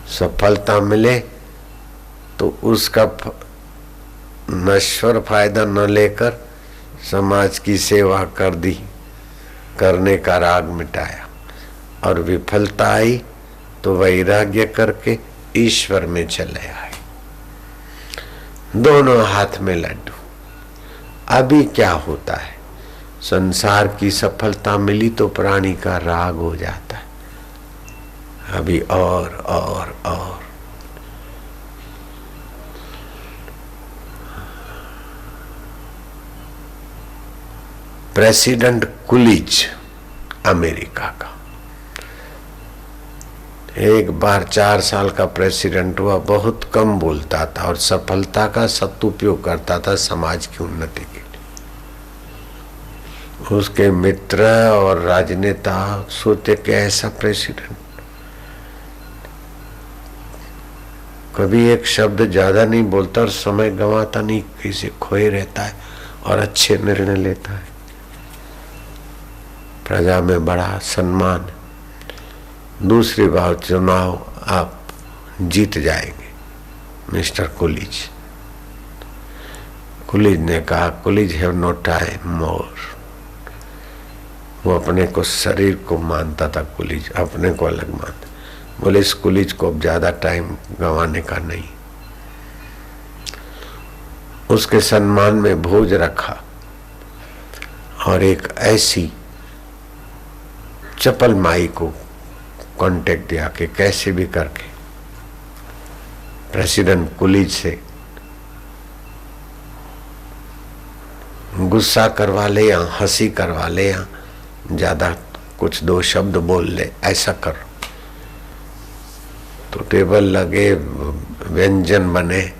सफलता मिले तो उसका नश्वर फायदा न लेकर समाज की सेवा कर दी, करने का राग मिटाया, और विफलता आई तो वैराग्य करके ईश्वर में चले आए। दोनों हाथ में लड्डू। अभी क्या होता है, संसार की सफलता मिली तो प्राणी का राग हो जाता है, अभी और। प्रेसिडेंट कुलिज अमेरिका का एक बार 4 साल का प्रेसिडेंट हुआ। बहुत कम बोलता था और सफलता का सदुपयोग करता था समाज की उन्नति के लिए। उसके मित्र और राजनेता सोचते कि ऐसा प्रेसिडेंट कभी एक शब्द ज्यादा नहीं बोलता और समय गंवाता नहीं, किसी खोए रहता है और अच्छे निर्णय लेता है, प्रजा में बड़ा सम्मान। दूसरी बार चुनाव आप जीत जाएंगे मिस्टर कुलिज। कुलिज ने कहा, Coolidge have no time more. वो अपने को शरीर को मानता था, कुलिज अपने को अलग मानता। बोले इस कुलिज को अब ज्यादा टाइम गंवाने का नहीं। उसके सम्मान में भोज रखा और एक ऐसी चपल माई को कांटेक्ट दिया कि कैसे भी करके प्रेसिडेंट कुलिज से गुस्सा करवा ले या हंसी करवा ले या ज्यादा कुछ 2 शब्द बोल ले, ऐसा कर। तो टेबल लगे, व्यंजन बने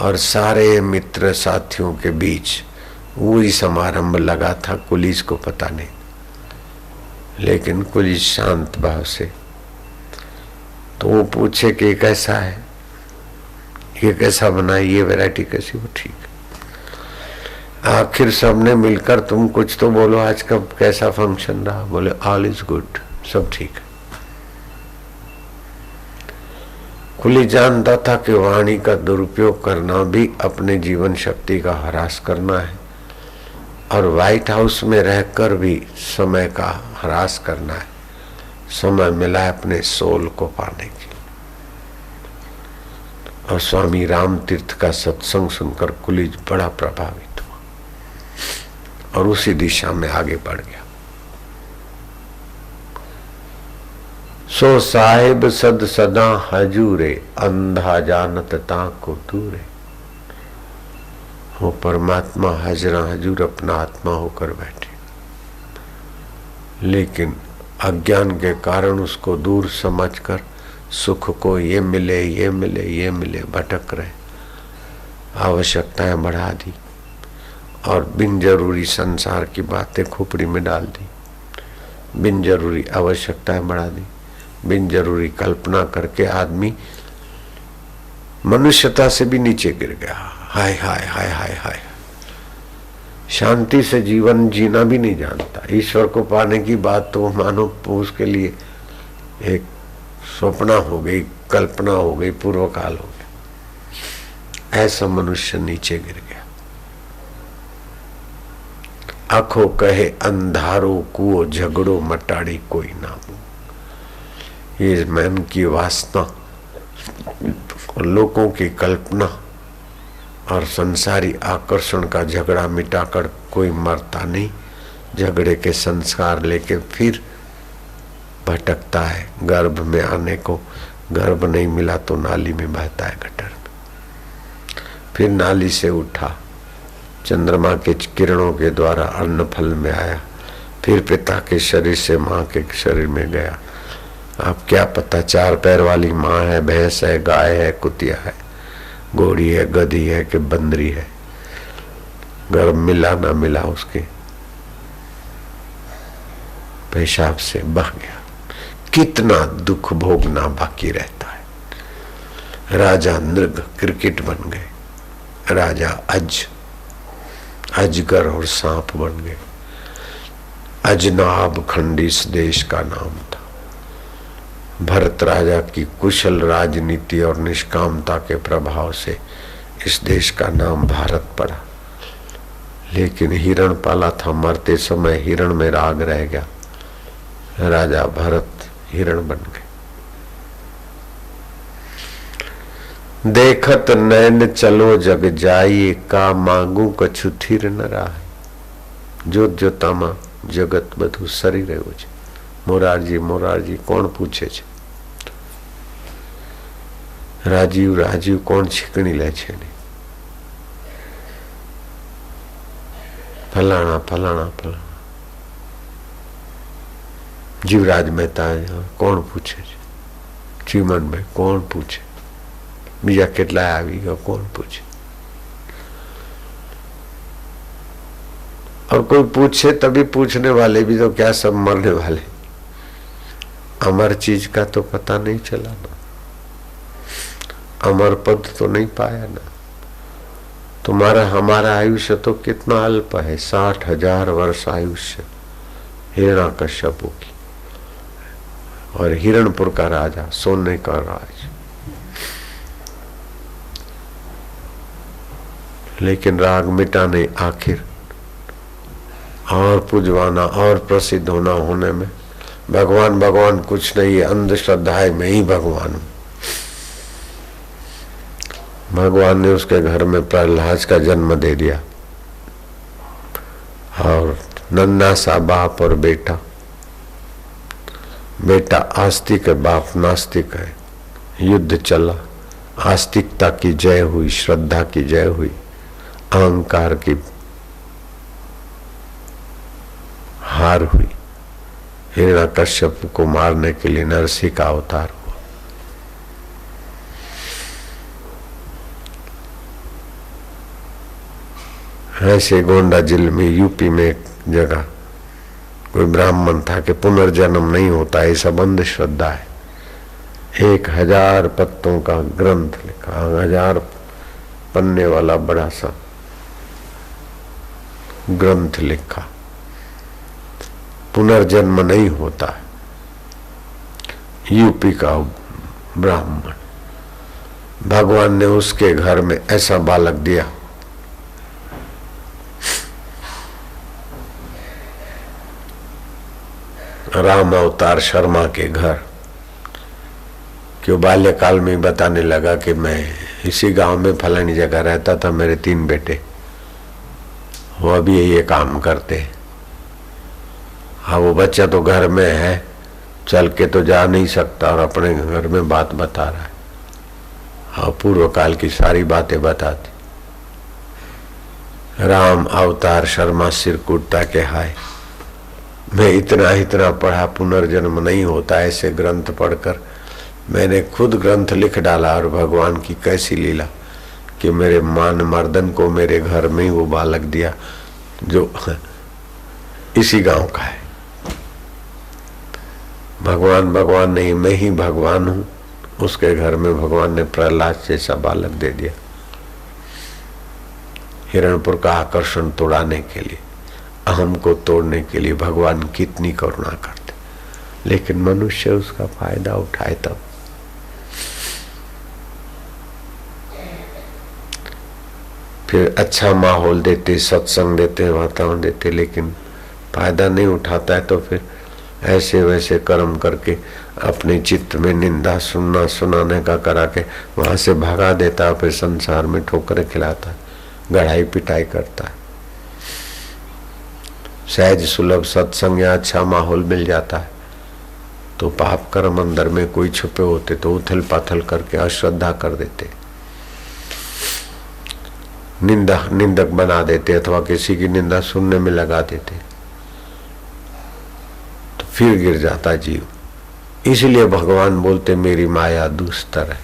और सारे मित्र साथियों के बीच वही समारंभ लगा था। कुलिज को पता नहीं, लेकिन कुलिज शांत भाव से। तो वो पूछे कि कैसा है, ये कैसा बना, ये वैरायटी कैसी, वो ठीक। आखिर सबने मिलकर तुम कुछ तो बोलो, आज का कैसा फंक्शन रहा। बोले ऑल इज गुड, सब ठीक है। कुलिज जानता था कि वाणी का दुरुपयोग करना भी अपने जीवन शक्ति का ह्रास करना है और व्हाइट हाउस में रहकर भी समय का ह्रास करना है। समय मिला है अपने सोल को पाने के लिए। और स्वामी राम तीर्थ का सत्संग सुनकर कुलिज बड़ा प्रभावित हुआ और उसी दिशा में आगे बढ़ गया। सो साहिब सद सदा हजूरे, अंधा जानत ताको दूरे। वो परमात्मा हजरा हजूर अपना आत्मा होकर बैठे, लेकिन अज्ञान के कारण उसको दूर समझकर सुख को ये मिले ये मिले ये मिले भटक रहे, आवश्यकताएं बढ़ा दी और बिन जरूरी संसार की बातें खोपड़ी में डाल दी, बिन जरूरी आवश्यकताएं बढ़ा दी, बिन जरूरी कल्पना करके आदमी मनुष्यता से भी नीचे गिर गया। हाय हाय हाय हाय हाय, शांति से जीवन जीना भी नहीं जानता। ईश्वर को पाने की बात तो मानो उसके लिए एक स्वप्न हो गई, कल्पना हो गई, पूर्व काल हो गया। ऐसा मनुष्य नीचे गिर गया। आंखों कहे अंधारो कुओ, झगड़ो मटाड़ी कोई नामो। ये मन की वासना और लोगों की कल्पना और संसारी आकर्षण का झगड़ा मिटाकर कोई मरता नहीं। झगड़े के संस्कार लेके फिर भटकता है गर्भ में आने को। गर्भ नहीं मिला तो नाली में बहता है, गटर में। फिर नाली से उठा, चंद्रमा के किरणों के द्वारा अन्न फल में आया, फिर पिता के शरीर से माँ के शरीर में गया। अब क्या पता 4 पैर वाली माँ है, भैंस है, गाय है, कुतिया है, घोड़ी है, गधी है कि बंदरी है। गर्भ मिला ना मिला, उसके पेशाब से बह गया। कितना दुख भोगना बाकी रहता है। राजा नृग क्रिकेट बन गए, राजा अजगर और सांप बन गए। अजनाब खंड इस देश का नाम था। भरत राजा की कुशल राजनीति और निष्कामता के प्रभाव से इस देश का नाम भारत पड़ा। लेकिन हिरण पाला था, मरते समय हिरण में राग रह गया, राजा भरत हिरण बन गए। देखत नैन चलो जग जाइए, का मांगू कछु थिर न रहा। जोत जोतामा जगत બધું સરી રહ્યું છે। મોરારજી મોરારજી કોણ પૂછે છે? રાજીવ રાજીવ કોણ છીકણી લે છે? ફલાણા ફલાણા ફલાણા। જીવરાજ મહેતા કોણ પૂછે છે? ચીમનભાઈ કોણ પૂછે? બીજા કેટલાય આવી ગયો કોણ પૂછે? और कोई पूछे तभी पूछने वाले भी तो क्या सब मरने वाले। अमर चीज का तो पता नहीं चला ना, अमर पद तो नहीं पाया ना। तुम्हारा हमारा आयुष्य तो कितना अल्प है, 60,000 वर्ष आयुष्य हिरण्यकश्यप की, और हिरणपुर का राजा, सोने का राज। लेकिन राग मिटाने आखिर और पुजवाना और प्रसिद्ध होना होने में भगवान भगवान कुछ नहीं है, अंधश्रद्धा है, मैं ही भगवान हूं। भगवान ने उसके घर में प्रहलाद का जन्म दे दिया, और नन्ना सा बाप और बेटा, बेटा आस्तिक है, बाप नास्तिक है। युद्ध चला, आस्तिकता की जय हुई, श्रद्धा की जय हुई, अहंकार की हार हुई। हिरण्यकश्यप को मारने के लिए नरसिंह का अवतार हुआ। ऐसे गोंडा जिले में, यूपी में एक जगह कोई ब्राह्मण था कि पुनर्जन्म नहीं होता, ये सब अंधश्रद्धा है। 1000 पत्तों का ग्रंथ लिखा, 1000 पन्ने वाला बड़ा सा ग्रंथ लिखा, पुनर्जन्म नहीं होता है। यूपी का ब्राह्मण, भगवान ने उसके घर में ऐसा बालक दिया, राम अवतार शर्मा के घर, कि वो बाल्यकाल में ही बताने लगा कि मैं इसी गांव में फलानी जगह रहता था, मेरे 3 बेटे, वो अभी ये काम करते हैं। हाँ, वो बच्चा तो घर में है, चल के तो जा नहीं सकता, और अपने घर में बात बता रहा है। हाँ, पूर्व काल की सारी बातें बताती। राम अवतार शर्मा सिर कूटता के हाय, मैं इतना पढ़ा, पुनर्जन्म नहीं होता, ऐसे ग्रंथ पढ़कर मैंने खुद ग्रंथ लिख डाला। और भगवान की कैसी लीला कि मेरे मान मर्दन को मेरे घर में ही वो बालक दिया जो इसी गांव का है। भगवान भगवान नहीं, मैं ही भगवान हूं। उसके घर में भगवान ने प्रहलाद जैसा बालक दे दिया, हिरणपुर का आकर्षण तोड़ाने के लिए, अहम को तोड़ने के लिए भगवान कितनी करुणा करते। लेकिन मनुष्य उसका फायदा उठाए तब। फिर अच्छा माहौल देते, सत्संग देते, वातावरण देते, लेकिन फायदा नहीं उठाता है तो फिर ऐसे वैसे कर्म करके अपने चित्त में निंदा सुनना सुनाने का करा के वहां से भगा देता है। फिर संसार में ठोकरें खिलाता है, गढ़ाई पिटाई करता है। सहज सुलभ सत्संग या अच्छा माहौल मिल जाता है तो पाप कर्म अंदर में कोई छुपे होते तो उथल पाथल करके अश्रद्धा कर देते, निंदक बना देते, अथवा किसी की निंदा सुनने में लगा देते, तो फिर गिर जाता जीव। इसलिए भगवान बोलते मेरी माया दुस्तर है।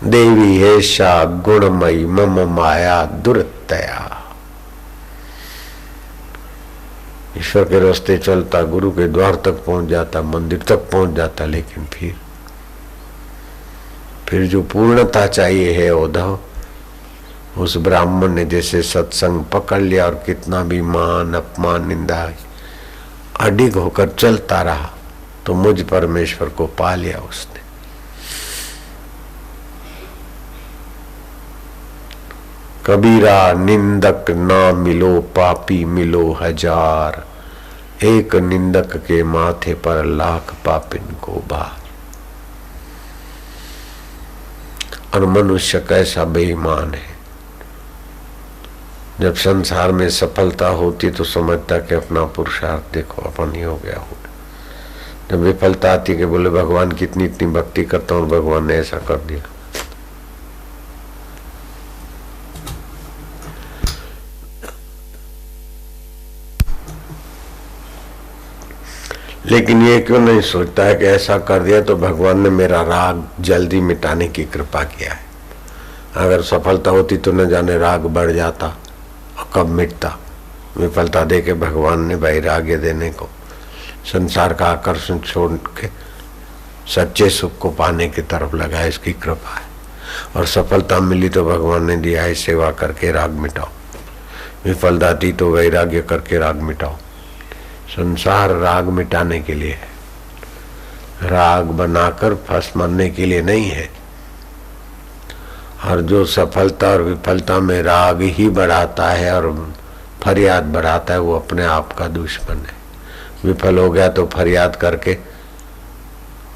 देवी हेषा गुणमयी मम माया दुरतया। ईश्वर के रास्ते चलता, गुरु के द्वार तक पहुंच जाता, मंदिर तक पहुंच जाता, लेकिन फिर जो पूर्णता चाहिए है उद्धव, उस ब्राह्मण ने जैसे सत्संग पकड़ लिया और कितना भी मान अपमान निंदा अडिग होकर चलता रहा, तो मुझ परमेश्वर को पा लिया उसने। कबीरा निंदक ना मिलो पापी मिलो हजार, एक निंदक के माथे पर लाख पापिन को भार। और मनुष्य कैसा बेईमान है, जब संसार में सफलता होती तो समझता कि अपना पुरुषार्थ देखो अपन ही हो गया हो। जब विफलता आती कि बोले भगवान की इतनी इतनी भक्ति करता हूं, भगवान ने ऐसा कर दिया। लेकिन ये क्यों नहीं सोचता है कि ऐसा कर दिया तो भगवान ने मेरा राग जल्दी मिटाने की कृपा किया है। अगर सफलता होती तो न जाने राग बढ़ जाता और कब मिटता। विफलता दे के भगवान ने वैराग्य देने को, संसार का आकर्षण छोड़ के सच्चे सुख को पाने की तरफ लगा, इसकी कृपा है। और सफलता मिली तो भगवान ने दिया है सेवा करके राग मिटाओ, विफलता दी तो वैराग्य करके राग मिटाओ। संसार राग मिटाने के लिए है, राग बनाकर फंस मरने के लिए नहीं है। और जो सफलता और विफलता में राग ही बढ़ाता है और फरियाद बढ़ाता है, वो अपने आप का दुश्मन है। विफल हो गया तो फरियाद करके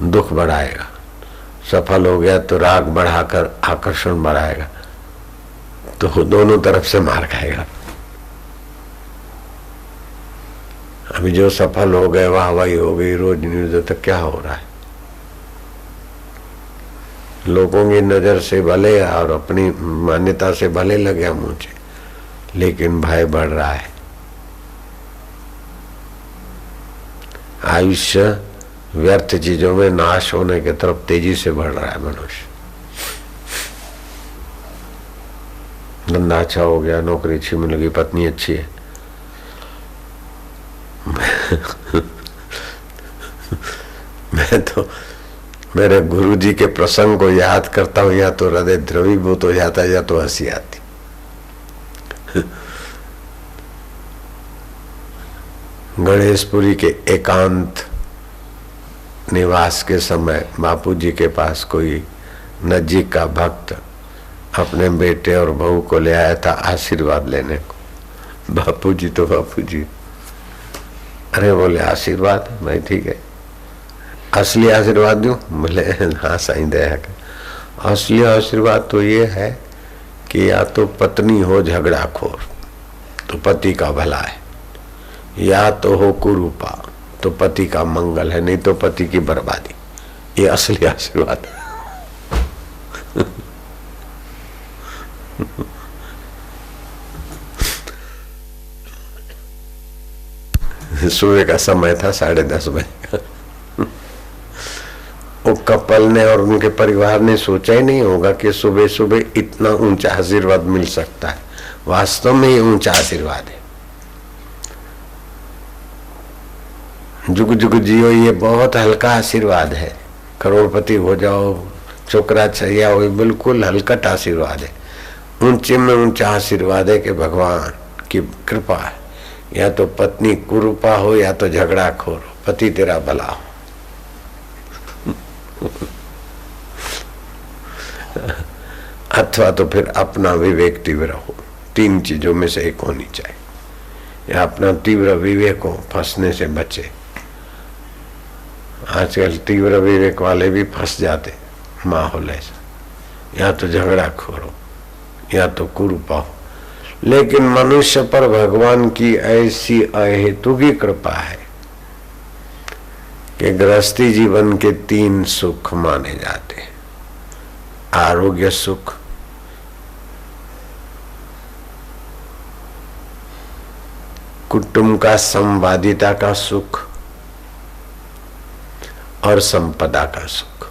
दुख बढ़ाएगा, सफल हो गया तो राग बढ़ाकर आकर्षण बढ़ाएगा, तो दोनों तरफ से मार खाएगा। अभी जो सफल हो गए, वाहवाही हो गई, रोज न्यूज, तो क्या हो रहा है? लोगों की नजर से भले और अपनी मान्यता से भले लगे मुझे, लेकिन भय बढ़ रहा है। आयुष्य व्यर्थ चीजों में नाश होने की तरफ तेजी से बढ़ रहा है मनुष्य। धंधा अच्छा हो गया, नौकरी अच्छी मिल गई, पत्नी अच्छी है, मैं तो मेरे गुरुजी के प्रसंग को याद करता हूं, या तो हृदय द्रवीभूत हो जाता है या तो हंसी आती। गणेशपुरी के एकांत निवास के समय बापूजी के पास कोई नजीक का भक्त अपने बेटे और बहू को ले आया था आशीर्वाद लेने को। बापूजी तो बापूजी, अरे बोले आशीर्वाद भाई ठीक है, असली आशीर्वाद दूं? बोले हाँ साईं दया कर। असली आशीर्वाद तो ये है कि या तो पत्नी हो झगड़ाखोर तो पति का भला है, या तो हो कुरूपा तो पति का मंगल है, नहीं तो पति की बर्बादी। ये असली आशीर्वाद है। सुबह का समय था, 10:30 बजे का। वो कपल ने और उनके परिवार ने सोचा ही नहीं होगा कि सुबह सुबह इतना ऊंचा आशीर्वाद मिल सकता है। वास्तव में ये ऊंचा आशीर्वाद है। जुग जुग जियो, ये बहुत हल्का आशीर्वाद है। करोड़पति हो जाओ, छोकरा छैया हो, बिल्कुल हल्कट आशीर्वाद है। ऊंचे में ऊंचा आशीर्वाद है कि भगवान की कृपा है। या तो पत्नी कुरूपा हो या तो झगड़ाखोर हो, पति तेरा भला हो। अथवा तो फिर अपना विवेक तीव्र हो। 3 चीजों में से एक होनी चाहिए। या अपना तीव्र विवेक हो, फंसने से बचे। आजकल तीव्र विवेक वाले भी फंस जाते माहौल ऐसा। या तो झगड़ाखोर हो या तो कुरूपा हो। लेकिन मनुष्य पर भगवान की ऐसी अहेतु की कृपा है कि गृहस्थी जीवन के 3 सुख माने जाते हैं। आरोग्य सुख, कुटुंब का संवादिता का सुख और संपदा का सुख।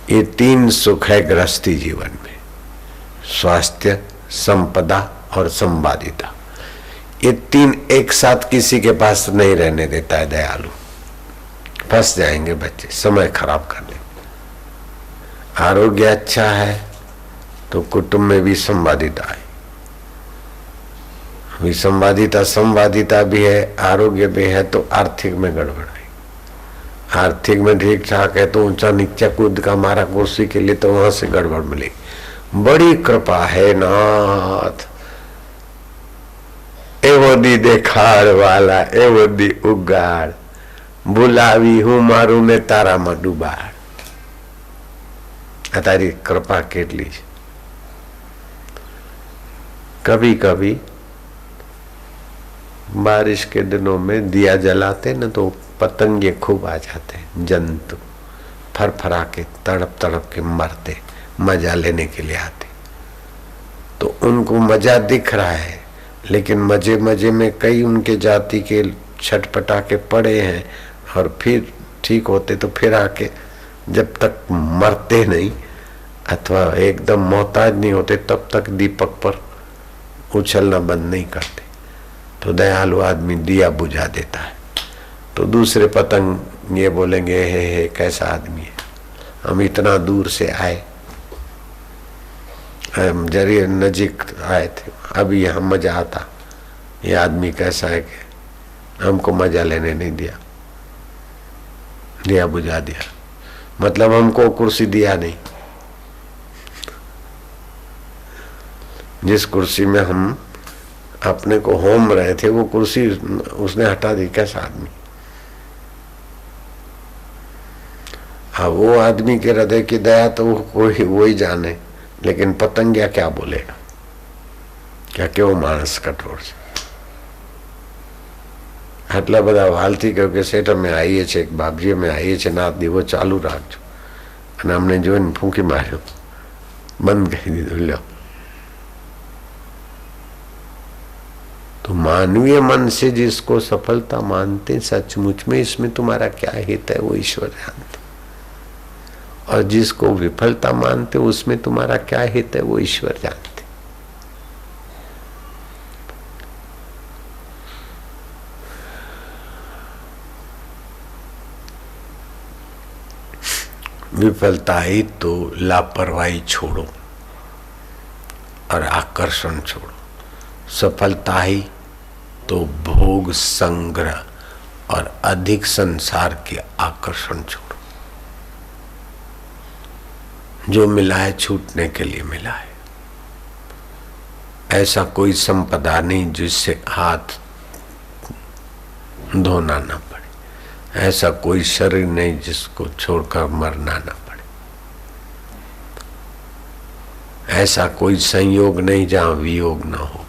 ये 3 सुख है गृहस्थी जीवन में। स्वास्थ्य, संपदा और संवादिता। ये 3 एक साथ किसी के पास नहीं रहने देता है दयालु। फंस जाएंगे बच्चे, समय खराब कर ले। आरोग्य अच्छा है तो कुटुंब में भी संवादिता है। संवादिता भी है, आरोग्य भी है तो आर्थिक में गड़बड़ है। आर्थिक में ठीक ठाक है तो ऊंचा नीचा कूद का मारा कुर्सी के लिए तो वहां से गड़बड़ मिली। बड़ी कृपा है नाथ, एवो दी देखाड़ वाला एवो दी उगाड़, बुलावी हूँ मारू ने तारा में डूबाड़। आ तारी कृपा केटली छे। कभी कभी बारिश के दिनों में दिया जलाते न तो पतंगे खूब आ जाते, जंतु फरफरा के तड़प तड़प के मरते, मजा लेने के लिए आते। तो उनको मजा दिख रहा है, लेकिन मजे मजे में कई उनके जाति के छटपटा के पड़े हैं और फिर ठीक होते तो फिर आके जब तक मरते नहीं अथवा एकदम मोहताज नहीं होते तब तक दीपक पर उछलना बंद नहीं करते। तो दयालु आदमी दिया बुझा देता है, तो दूसरे पतंग ये बोलेंगे हे कैसा आदमी है, हम इतना दूर से आए, हम जरिए नजीक आए थे, अभी यहाँ मजा आता, ये आदमी कैसा है कि हमको मजा लेने नहीं दिया, दिया बुझा दिया, मतलब हमको कुर्सी दिया नहीं। जिस कुर्सी में हम अपने को होम रहे थे वो कुर्सी उसने हटा दी। कैसा आदमी। हाँ, वो आदमी के हृदय की दया तो कोई वो ही जाने, लेकिन पतंगिया क्या बोलेगा, क्या क्यों मानस कठोर છે। આટલા બધા વાલથી કહ્યું કે શેઠ અમે આવીએ છીએ, બાપજી અમે આવીએ છીએ, ના દીવો ચાલુ રાખજો, અને અમને જોઈને ફૂંકી માર્યો, બંધ કરી દીધું। લ્યો, तो मानवीय मन से जिसको सफलता मानते सचमुच में इसमें तुम्हारा क्या हित है वो ईश्वर जानते, और जिसको विफलता मानते उसमें तुम्हारा क्या हित है वो ईश्वर जानते। विफलता ही तो लापरवाही छोड़ो और आकर्षण छोड़ो, सफलता ही तो भोग संग्रह और अधिक संसार के आकर्षण छोड़ो। जो मिला है छूटने के लिए मिला है, ऐसा कोई संपदा नहीं जिससे हाथ धोना न पड़े, ऐसा कोई शरीर नहीं जिसको छोड़कर मरना न पड़े, ऐसा कोई संयोग नहीं जहां वियोग न हो,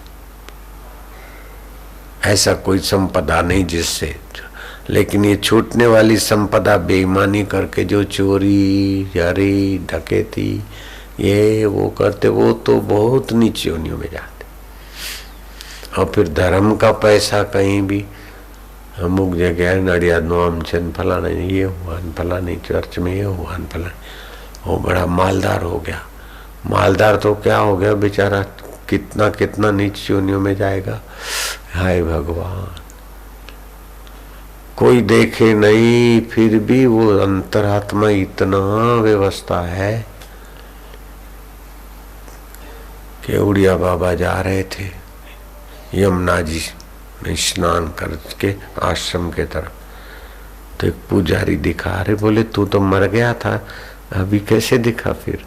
ऐसा कोई संपदा नहीं जिससे। लेकिन ये छूटने वाली संपदा बेईमानी करके जो चोरी यारी डकैती ये वो करते, वो तो बहुत नीचे योनियों में जाते। और फिर धर्म का पैसा कहीं भी अमुक जगह नड़ियाद नो आम छे, फलाना ये हुआ, फलानी चर्च में ये हुआ, फलाना वो बड़ा मालदार हो गया। मालदार तो क्या हो गया बेचारा, कितना कितना नीच योनियों में जाएगा। हाय भगवान, कोई देखे नहीं फिर भी वो अंतरात्मा इतना व्यवस्था है कि उड़िया बाबा जा रहे थे यमुना जी में स्नान करके आश्रम के तरफ, तो एक पुजारी दिखा रहे, बोले तू तो मर गया था अभी कैसे दिखा फिर?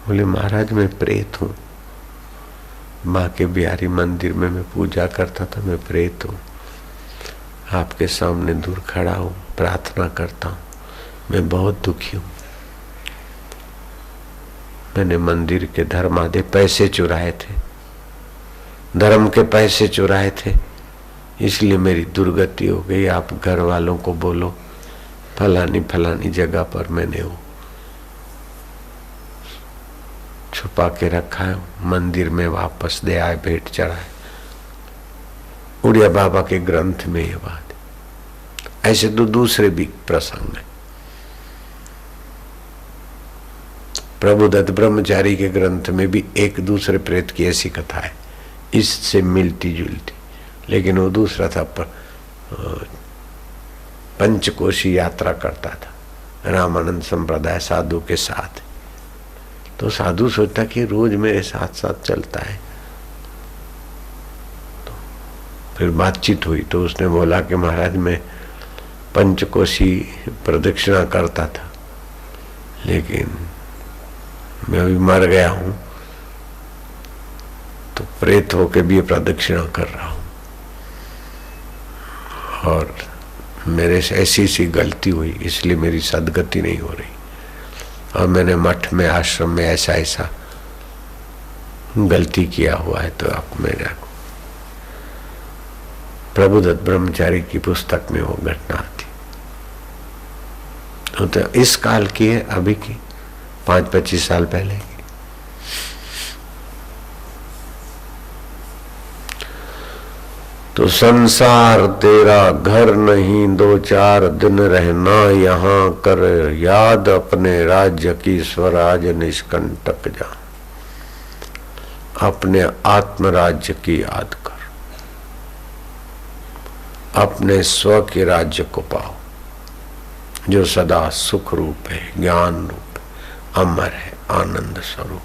बोले महाराज मैं प्रेत हूँ, माँ के बिहारी मंदिर में मैं पूजा करता था, मैं प्रेत हूँ, आपके सामने दूर खड़ा हूँ, प्रार्थना करता हूँ, मैं बहुत दुखी हूँ। मैंने मंदिर के धर्मादे पैसे चुराए थे, धर्म के पैसे चुराए थे, इसलिए मेरी दुर्गति हो गई। आप घर वालों को बोलो फलानी फलानी जगह पर मैंने वो छुपा के रखा है, मंदिर में वापस दे आए, भेंट चढ़ाए। उड़िया बाबा के ग्रंथ में ये बात है। ऐसे तो दूसरे भी प्रसंग है। प्रभुदत्त ब्रह्मचारी के ग्रंथ में भी एक दूसरे प्रेत की ऐसी कथा है, इससे मिलती जुलती, लेकिन वो दूसरा था। पंचकोशी यात्रा करता था रामानंद संप्रदाय साधु के साथ। तो साधु सोचता कि रोज मेरे साथ साथ चलता है। तो फिर बातचीत हुई तो उसने बोला कि महाराज मैं पंचकोशी प्रदक्षिणा करता था, लेकिन मैं अभी मर गया हूं तो प्रेत होके भी प्रदक्षिणा कर रहा हूं। और मेरे से ऐसी सी गलती हुई, इसलिए मेरी सदगति नहीं हो रही। और मैंने मठ में, आश्रम में ऐसा ऐसा गलती किया हुआ है। तो आप मेरा प्रभुदत्त ब्रह्मचारी की पुस्तक में वो घटना आती। तो इस काल की है, अभी की 5-25 साल पहले की। तो संसार तेरा घर नहीं, 2-4 दिन रहना यहाँ कर, याद अपने राज्य की स्वराज निष्कंटक जा। अपने आत्मराज्य की याद कर, अपने स्व के राज्य को पाओ जो सदा सुख रूप है, ज्ञान रूप है, अमर है, आनंद स्वरूप,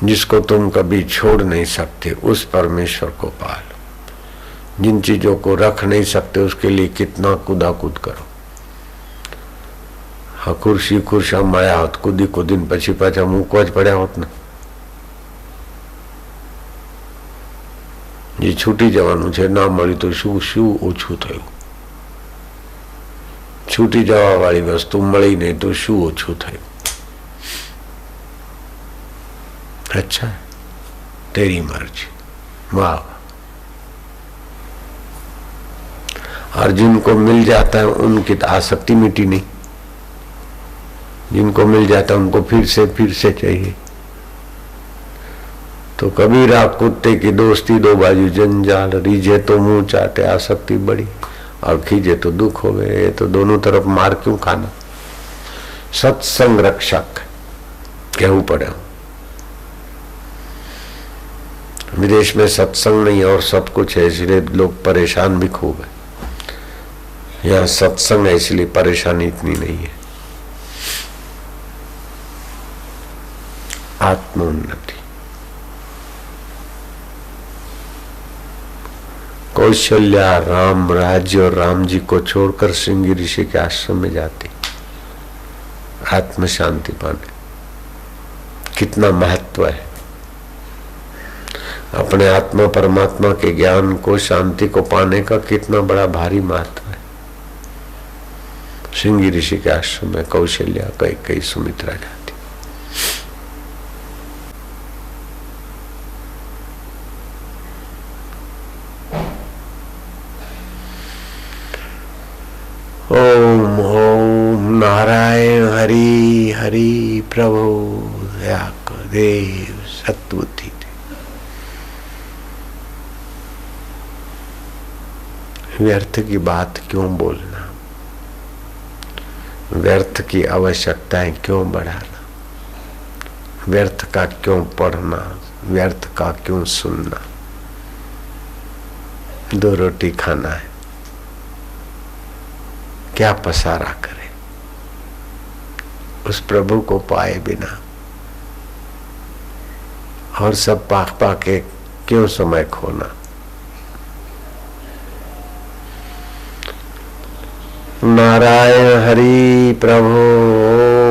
जिसको तुम कभी छोड़ नहीं सकते, उस परमेश्वर को पालो। जिन चीजों को रख नहीं सकते उसके लिए कितना कूदाकूद करो। हाँ, कुर्सी खुर्शा माया होत, कूदी कूदीन પછી પાછા મૂકવા જ પડ્યા હોત ને। જે છૂટી જવાનું છે, ના મળી તો શું શું ઓછું થયું? છૂટી જવા વાળી વસ્તુ મળી નહીં તો શું ઓછું થયું? अच्छा है, तेरी मर्जी, वाह। और जिनको मिल जाता है उनकी आसक्ति मिटी नहीं। जिनको मिल जाता है उनको फिर से चाहिए। तो कबीरा कुत्ते की दोस्ती, दो बाजू जंजाल, रीझे तो मुंह चाटे, आसक्ति बड़ी और खींचे तो दुख हो गए। ये तो दोनों तरफ मार क्यों खाना? सत्संग रक्षक कहूं पड़े। विदेश में सत्संग नहीं और सब कुछ है, इसलिए लोग परेशान भी खूब है। यहाँ सत्संग है इसलिए परेशानी इतनी नहीं है। आत्मोन्नति। कौशल्या राम राज्य और राम जी को छोड़कर श्रृंगी ऋषि के आश्रम में जाती आत्म शांति पाने। कितना महत्व है अपने आत्मा परमात्मा के ज्ञान को, शांति को पाने का, कितना बड़ा भारी महत्व है। श्रृंगी ऋषि के आश्रम में कौशल्या, कैकेयी, सुमित्रा जाती। ओम ओम नारायण हरि हरि प्रभु दया कर देव सत्बुद्धि। व्यर्थ की बात क्यों बोलना, व्यर्थ की आवश्यकताएं क्यों बढ़ाना, व्यर्थ का क्यों पढ़ना, व्यर्थ का क्यों सुनना। 2 रोटी खाना है, क्या पसारा करे उस प्रभु को पाए बिना, और सब पाक पाके क्यों समय खोना। नारायण हरि प्रभु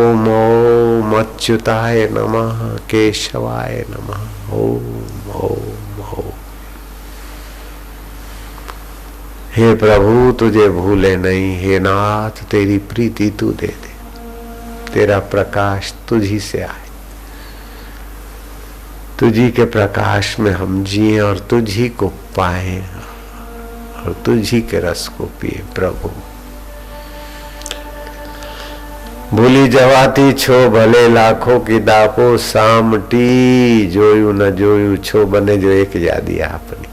ओम ओम अच्युताय नमः केशवाय नमः ओम ओम ओम। हे प्रभु तुझे भूले नहीं, हे नाथ तेरी प्रीति तू दे दे, तेरा प्रकाश तुझी से आए, तुझी के प्रकाश में हम जिए और तुझी को पाए और तुझी के रस को पिए। प्रभु भूली जवाती छो भले लाखों की दापो सामटी, जोयू न जोयू छो बने जो एक यादी आपनी।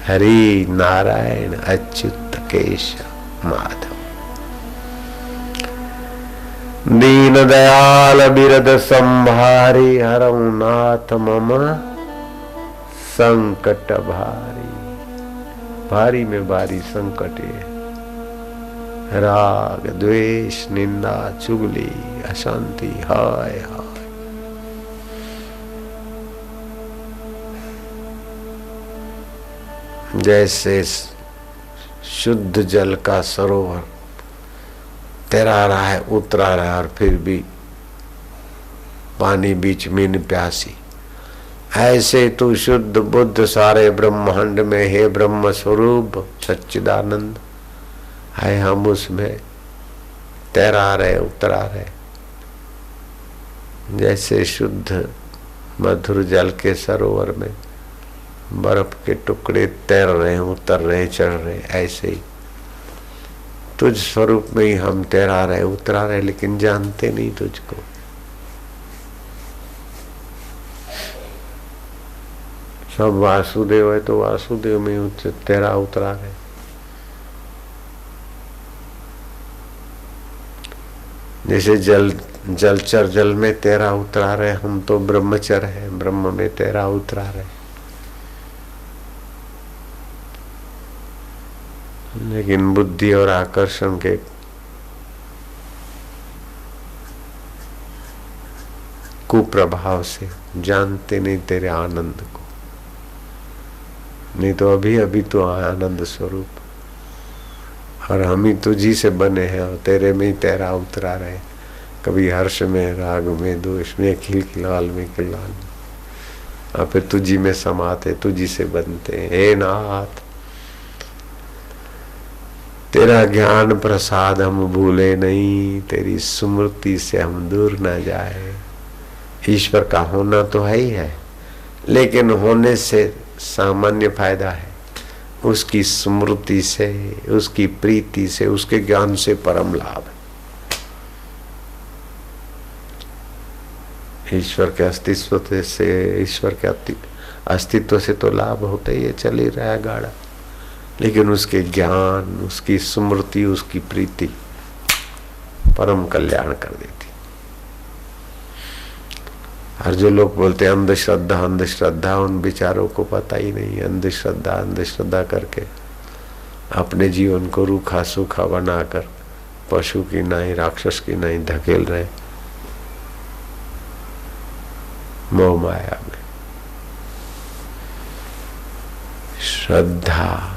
हरि नारायण अच्युत केशव माधव। दीन दयाल बिरद संभारी, हरऊ नाथ मम संकट भारी। भारी में भारी संकट है, राग द्वेष निंदा चुगली अशांति, हाय हाय। जैसे शुद्ध जल का सरोवर तैरा रहा है, उतरा रहा है, और फिर भी पानी बीच में प्यासी, ऐसे तू शुद्ध बुद्ध सारे ब्रह्मांड में हे ब्रह्म स्वरूप सच्चिदानंद है, हम उसमें तैरा रहे, उतरा रहे। जैसे शुद्ध मधुर जल के सरोवर में बर्फ के टुकड़े तैर रहे हैं, उतर रहे, चढ़ रहे, ऐसे ही तुझ स्वरूप में ही हम तैरा रहे, उतरा रहे, लेकिन जानते नहीं तुझको। सब वासुदेव है तो वासुदेव में ही तैरा उतरा रहे। जैसे जलचर जल में तैरा उतरा रहे, हम तो ब्रह्मचर है, ब्रह्म में तैरा उतरा रहे। लेकिन बुद्धि और आकर्षण के कुप्रभाव से जानते नहीं तेरे आनंद को। नहीं तो अभी अभी तो आनंद स्वरूप, और हम ही तुझी से बने हैं और तेरे में ही तैरा उतरा रहे। कभी हर्ष में, राग में, दोष में, खिलखिलाल में, खिलाल में, और फिर तुझी में समाते, तुझी से बनते। हे नाथ, तेरा ज्ञान प्रसाद हम भूले नहीं, तेरी स्मृति से हम दूर न जाए। ईश्वर का होना तो है ही है, लेकिन होने से सामान्य फायदा है, उसकी स्मृति से, उसकी प्रीति से, उसके ज्ञान से परम लाभ है। ईश्वर के अस्तित्व से, ईश्वर के अस्तित्व से तो लाभ होता ही है, चल ही रहा है गाड़ा, लेकिन उसके ज्ञान, उसकी स्मृति, उसकी प्रीति परम कल्याण कर देती। और जो लोग बोलते हैं अंधश्रद्धा अंधश्रद्धा, उन बेचारों को पता ही नहीं। अंधश्रद्धा अंधश्रद्धा करके अपने जीवन को रूखा सूखा बनाकर पशु की नाई, राक्षस की नाई धकेल रहे मोह माया में। श्रद्धा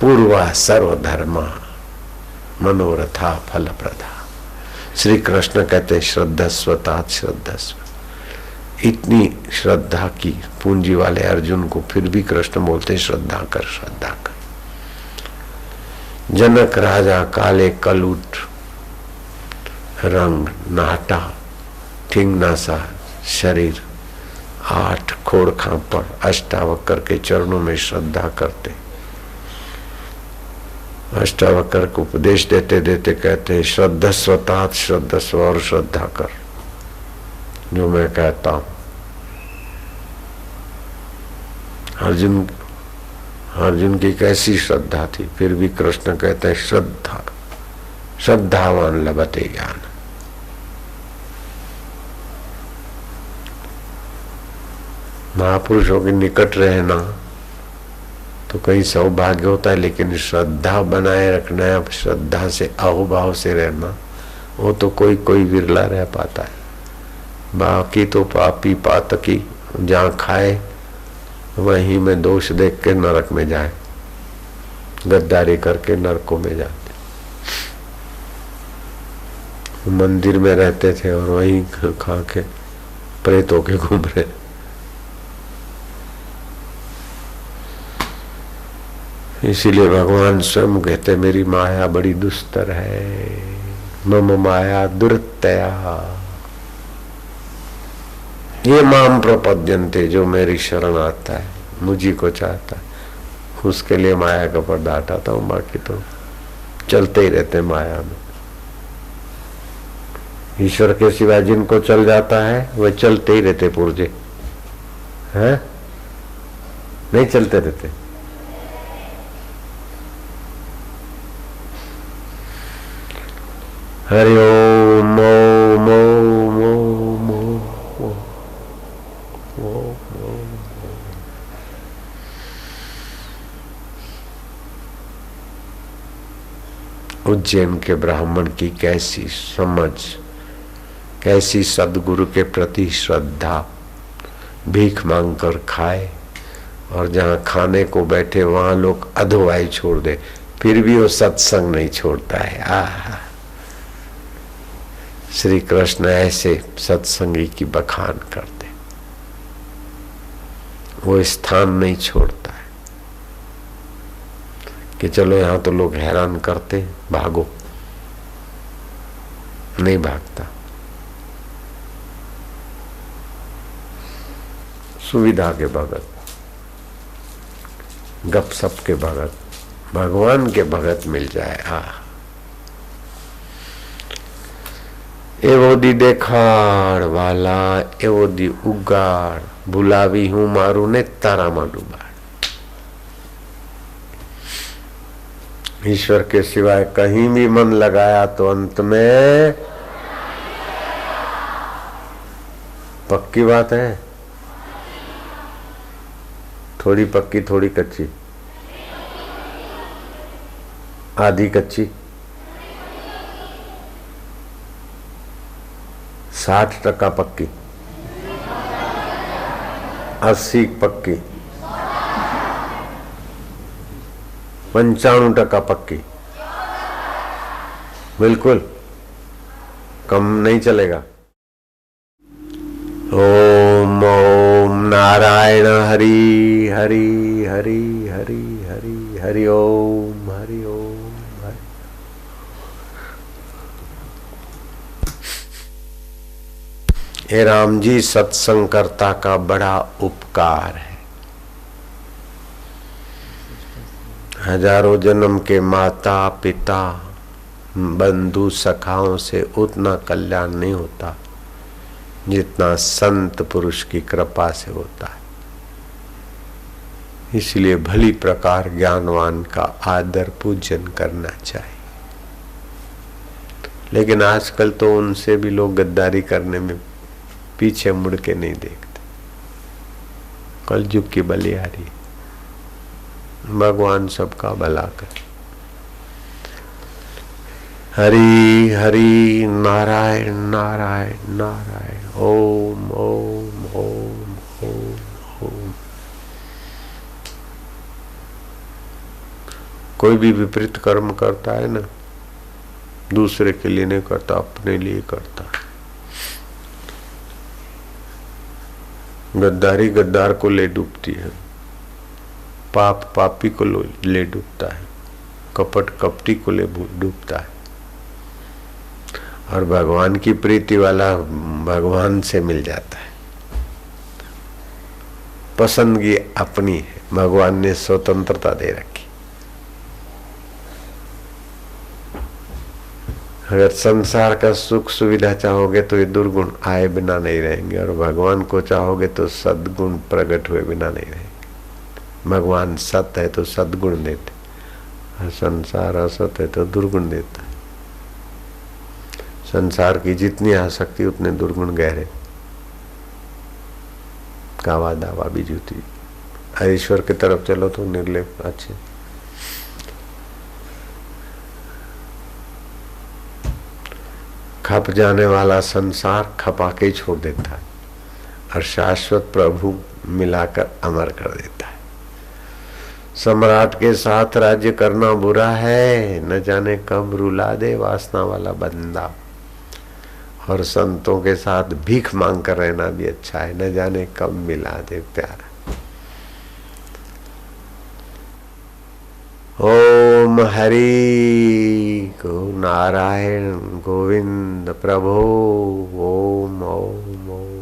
पूर्वा सर्वधर्मा मनोरथा फल प्रदा। श्री कृष्ण कहते हैं श्रद्धस्व तात श्रद्धस्व। इतनी श्रद्धा की पूंजी वाले अर्जुन को फिर भी कृष्ण बोलते हैं श्रद्धा कर, श्रद्धा कर। जनक राजा काले कलूट रंग नाटा ठिंग नासा शरीर, 8 खोड़ खापड़ अष्टावक्र के चरणों में श्रद्धा करते। अष्टावक्र को उपदेश देते देते कहते हैं श्रद्धस्व तात श्रद्धस्व, और श्रद्धा कर जो मैं कहता हूं। अर्जुन की कैसी श्रद्धा थी, फिर भी कृष्ण कहते हैं श्रद्धा, श्रद्धावान लभते ज्ञान। महापुरुषों के निकट रहना तो कहीं सौभाग्य होता है, लेकिन श्रद्धा बनाए रखना है, श्रद्धा से अहोभाव से रहना, वो तो कोई कोई विरला रह पाता है। बाकी तो पापी पातकी जहाँ खाए वहीं में दोष देख के नरक में जाए, गद्दारी करके नरकों में जाते। मंदिर में रहते थे और वहीं खा के प्रेतों के घूम रहे। इसीलिए भगवान स्वयं कहते मेरी माया बड़ी दुस्तर है, मम माया दुरतया। ये माम प्रपद्यन्ते, जो मेरी शरण आता है, मुझी को चाहता है, उसके लिए माया का पर्दा हटाता हूँ, बाकी तो चलते ही रहते माया में। ईश्वर के सिवाय जिनको चल जाता है वह चलते ही रहते पुर्जे हैं, नहीं चलते रहते। हरि ओम ओम ओम ओम ओम। उज्जैन के ब्राह्मण की कैसी समझ, कैसी सदगुरु के प्रति श्रद्धा, भीख मांग कर खाए, और जहाँ खाने को बैठे वहां लोग अधवाई छोड़ दे, फिर भी वो सत्संग नहीं छोड़ता है। आहा, श्री कृष्ण ऐसे सत्संगी की बखान करते, वो स्थान नहीं छोड़ता है कि चलो यहां तो लोग हैरान करते, भागो, नहीं भागता। सुविधा के भगत, गपसप के भगत, भगवान के भगत मिल जाए। एवो दी देखाड़ वाला, एवो दी उगाड़, बुलावी हूं मारू ने तारा मा डूबाड़। ईश्वर के सिवाय कहीं भी मन लगाया तो अंत में, पक्की बात है, थोड़ी पक्की थोड़ी कच्ची, आधी कच्ची, 60% पक्की, 80 पक्की, 95% पक्की, बिल्कुल कम नहीं चलेगा। ओम ओम नारायण हरि हरि हरि हरि हरि हरि ओम हरि ओम हरि। हे राम जी, सत्संगकर्ता का बड़ा उपकार है। हजारों जन्म के माता पिता बंधु सखाओं से उतना कल्याण नहीं होता जितना संत पुरुष की कृपा से होता है। इसलिए भली प्रकार ज्ञानवान का आदर पूजन करना चाहिए। लेकिन आजकल तो उनसे भी लोग गद्दारी करने में पीछे मुड़ के नहीं देखते। कलयुग की बलिहारी, भगवान सबका भला करे। हरि हरि नारायण नारायण नारायण, ओम ओम ओम ओम ओम। कोई भी विपरीत कर्म करता है ना, दूसरे के लिए नहीं करता, अपने लिए करता है। गद्दारी गद्दार को ले डूबती है, पाप पापी को ले डूबता है, कपट कपटी को ले डूबता है, और भगवान की प्रीति वाला भगवान से मिल जाता है। पसंदगी अपनी है, भगवान ने स्वतंत्रता दे रखी। अगर संसार का सुख सुविधा चाहोगे तो ये दुर्गुण आए बिना नहीं रहेंगे, और भगवान को चाहोगे तो सद्गुण प्रकट हुए बिना नहीं रहेंगे। भगवान सत है तो सद्गुण देते, और संसार असत है तो दुर्गुण देता है। संसार की जितनी आसक्ति उतने दुर्गुण गहरे, कावा दावा भी जूती। ईश्वर की तरफ चलो तो निर्लेप अच्छे। खप जाने वाला संसार खपा के छोड़ देता है, और शाश्वत प्रभु मिलाकर अमर कर देता है। सम्राट के साथ राज्य करना बुरा है, न जाने कब रुला दे वासना वाला बंदा, और संतों के साथ भीख मांग कर रहना भी अच्छा है, न जाने कब मिला दे प्यारा। ओम हरि गो नारायण गोविंद प्रभो, ओम ओम ओम।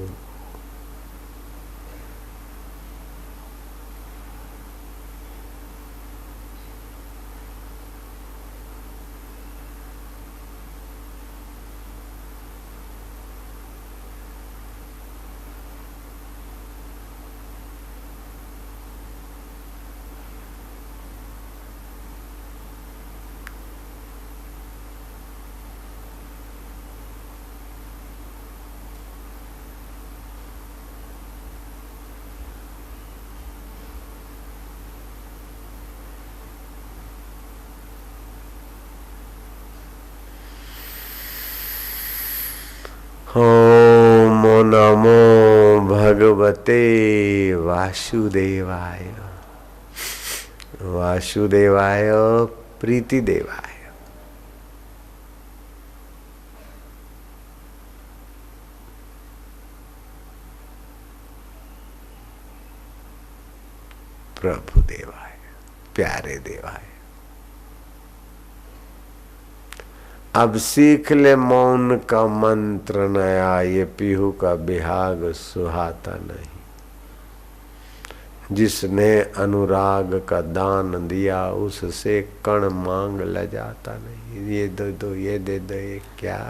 नमो भगवते वासुदेवाय। वासुदेवाय प्रीति देवाय। प्रभु देवाय, प्यारे देवाय। अब सीख ले मौन का मंत्र नया, ये पीहू का बिहाग सुहाता नहीं। जिसने अनुराग का दान दिया उससे कण मांग ल जाता नहीं। ये दे दो, ये दे दो, ये क्या।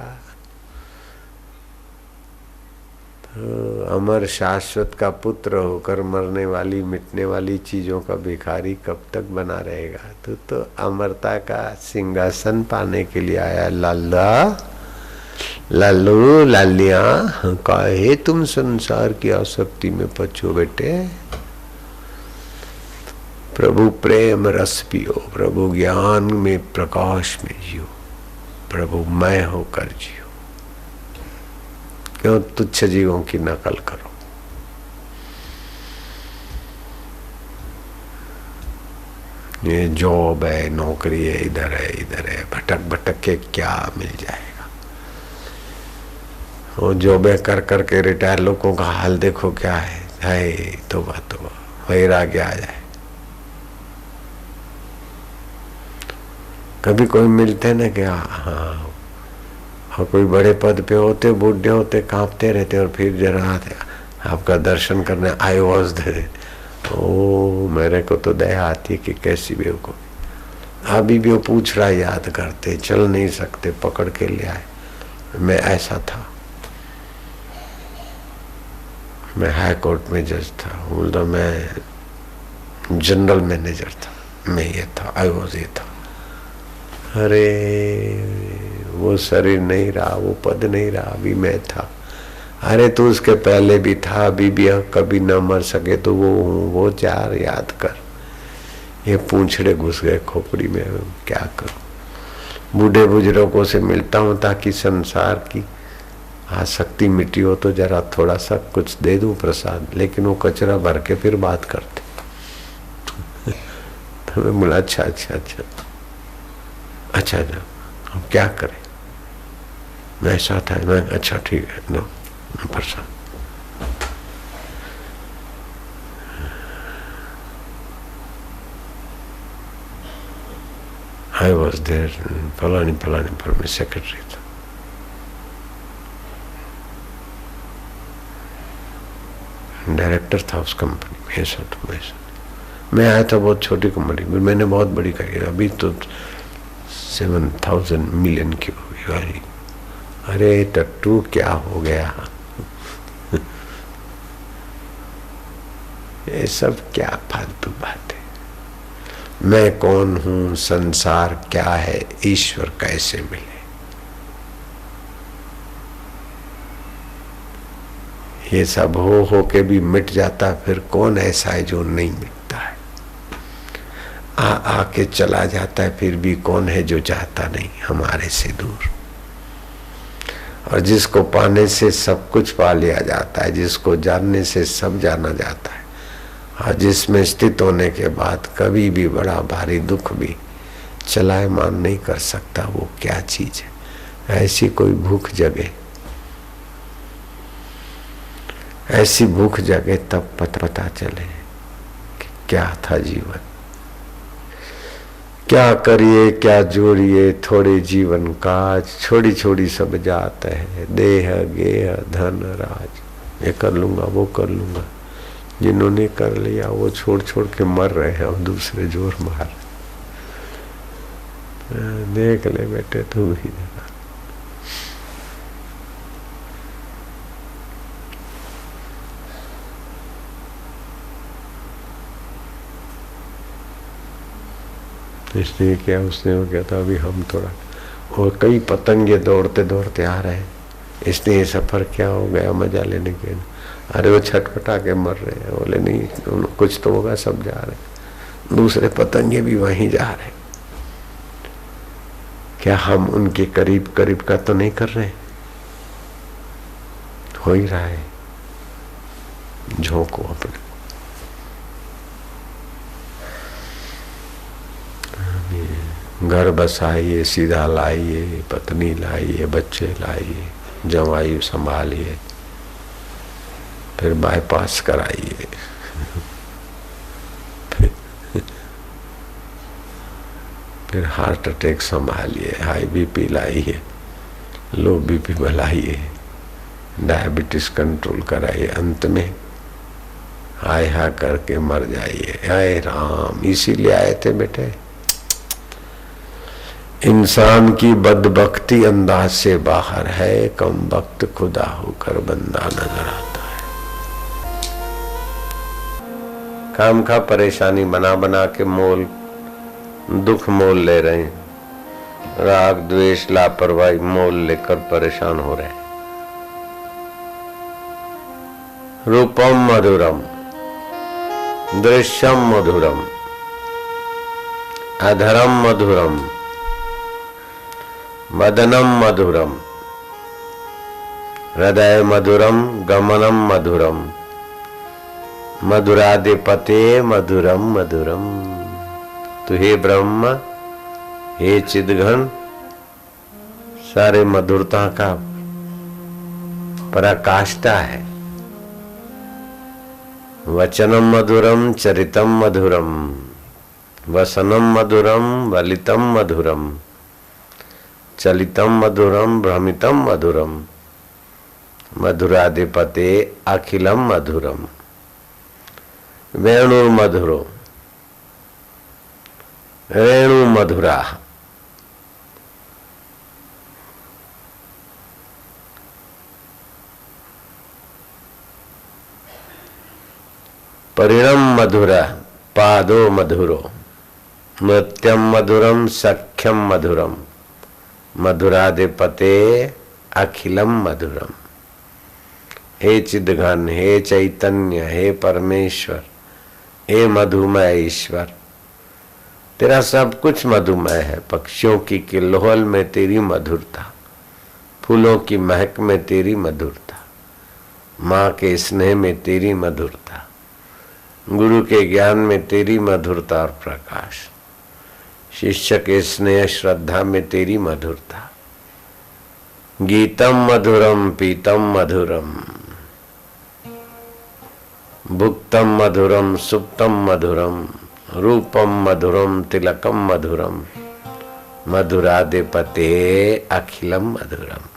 तो अमर शाश्वत का पुत्र होकर मरने वाली मिटने वाली चीजों का भिखारी कब तक बना रहेगा। तो अमरता का सिंहासन पाने के लिए आया। लाला लालू लालिया, काहे तुम संसार की आसक्ति में पचो बेटे। प्रभु प्रेम रस पियो, प्रभु ज्ञान में प्रकाश में जियो, प्रभु मैं होकर जियो। क्यों तुच्छ जीवों की नकल करो। ये जॉब है, नौकरी है, इधर है इधर है, भटक भटक के क्या मिल जाएगा। वो जॉबें कर कर के रिटायर लोगों का हाल देखो क्या है। तोबा तोबा, वैराग्य आ जाए। कभी कोई मिलते ना क्या, हाँ, और कोई बड़े पद पे होते, बूढ़े होते, कांपते रहते, और फिर जरा आपका दर्शन करने आए वॉज दे। ओ मेरे को तो दया आती कि कैसी बेवकूफ। अभी भी वो पूछ रहा, याद करते, चल नहीं सकते, पकड़ के ले आए। मैं ऐसा था, मैं हाई कोर्ट में जज था, बोलता मैं जनरल मैनेजर था, मैं ये था, आई वॉज ये था। अरे वो शरीर नहीं रहा, वो पद नहीं रहा, अभी मैं था। अरे तू उसके पहले भी था, अभी भी कभी न मर सके तो वो चार याद कर। ये पूंछड़े घुस गए खोपड़ी में, क्या करूं। बूढ़े बुजुर्गों से मिलता हूं ताकि संसार की आसक्ति मिटी हो तो जरा थोड़ा सा कुछ दे दूं प्रसाद, लेकिन वो कचरा भर के फिर बात करते। तो मैं बोला अच्छा अच्छा अच्छा अच्छा अच्छा, हम क्या करें। मैं ऐसा था, मैं अच्छा ठीक है, no Prasad. I was there, फलानी फलानी पर मैं सेक्रेटरी था। डायरेक्टर था उस कंपनी में, ऐसा तो ऐसा। मैं आया था बहुत छोटी कंपनी में, मैंने बहुत बड़ी करी। अभी तो 7,000 मिलियन की हो गई। अरे टट्टू क्या हो गया। ये सब क्या फालतू बात है। मैं कौन हूं, संसार क्या है, ईश्वर कैसे मिले। ये सब हो के भी मिट जाता, फिर कौन ऐसा है जो नहीं मिटता है। आके चला जाता है, फिर भी कौन है जो चाहता नहीं हमारे से दूर। और जिसको पाने से सब कुछ पा लिया जाता है, जिसको जानने से सब जाना जाता है, और जिसमें स्थित होने के बाद कभी भी बड़ा भारी दुख भी चलायमान नहीं कर सकता, वो क्या चीज है। ऐसी कोई भूख जगे, ऐसी भूख जगे तब पता चले कि क्या था जीवन। क्या करिए क्या जोड़िए, थोड़े जीवन काज, छोड़ी छोड़ी सब जात है। देह गेह धन राज, ये कर लूंगा वो कर लूंगा। जिन्होंने कर लिया वो छोड़ छोड़ के मर रहे हैं और दूसरे जोर मार। देख ले बेटे तू भी जरा। इसलिए क्या उसने वो क्या था, अभी हम थोड़ा, और कई पतंगे दौड़ते दौड़ते आ रहे हैं, इसलिए ये सफर क्या हो गया मजा लेने के। अरे वो छटपटा के मर रहे हैं, बोले नहीं कुछ तो होगा, सब जा रहे हैं। दूसरे पतंगे भी वहीं जा रहे हैं। क्या हम उनके करीब करीब का तो नहीं कर रहे? हो ही रहा है। झोंको अपने घर बसाइए, सीधा लाइए, पत्नी लाइए, बच्चे लाइए, जवाई संभालिए, फिर बाईपास कराइए, फिर हार्ट अटैक संभालिए, हाई बीपी लाइए, लो बीपी बनाइए, डायबिटीज कंट्रोल कराइए, अंत में हाय हा करके मर जाइए। हाय राम, इसीलिए आए थे बेटे। इंसान की बदबख्ती अंदाज से बाहर है, कम वक्त खुदा होकर बंदा नजर आता है। काम का परेशानी बना बना के मोल दुख मोल ले रहे हैं, राग द्वेष लापरवाही मोल लेकर परेशान हो रहे हैं। रूपम मधुरम दृश्यम मधुरम अधरम मधुरम वदनम मधुरम हृदय मधुरम गमनम मधुरम मधुराधिपते मधुरम मधुरम। तू हे ब्रह्म, हे चिद्घन, सारे मधुरता का पराकाष्ठा है। वचनम मधुरम चरितम मधुरम वसनम मधुरम वलितम मधुरम चलितम मधुरम भ्रमितम मधुरम मधुराधिपते अखिलम मधुरम। वेणुर मधुरो रेणु मधुरा परिणम मधुरा पादो मधुरो नृत्यम मधुरम सख्यम मधुरम मधुराधिपते अखिलम मधुरम। हे चिद्घन, हे चैतन्य, हे परमेश्वर, हे मधुमय ईश्वर, तेरा सब कुछ मधुमय है। पक्षियों की किल्लोल में तेरी मधुरता, फूलों की महक में तेरी मधुरता, माँ के स्नेह में तेरी मधुरता, गुरु के ज्ञान में तेरी मधुरता और प्रकाश, शिष्य के स्नेह श्रद्धा में तेरी मधुरता। गीतम मधुरम पीतम मधुरम भुक्तम मधुरम सुप्तम मधुरम रूपम मधुरम तिलकम मधुरम मधुराधिपते अखिलम मधुरम।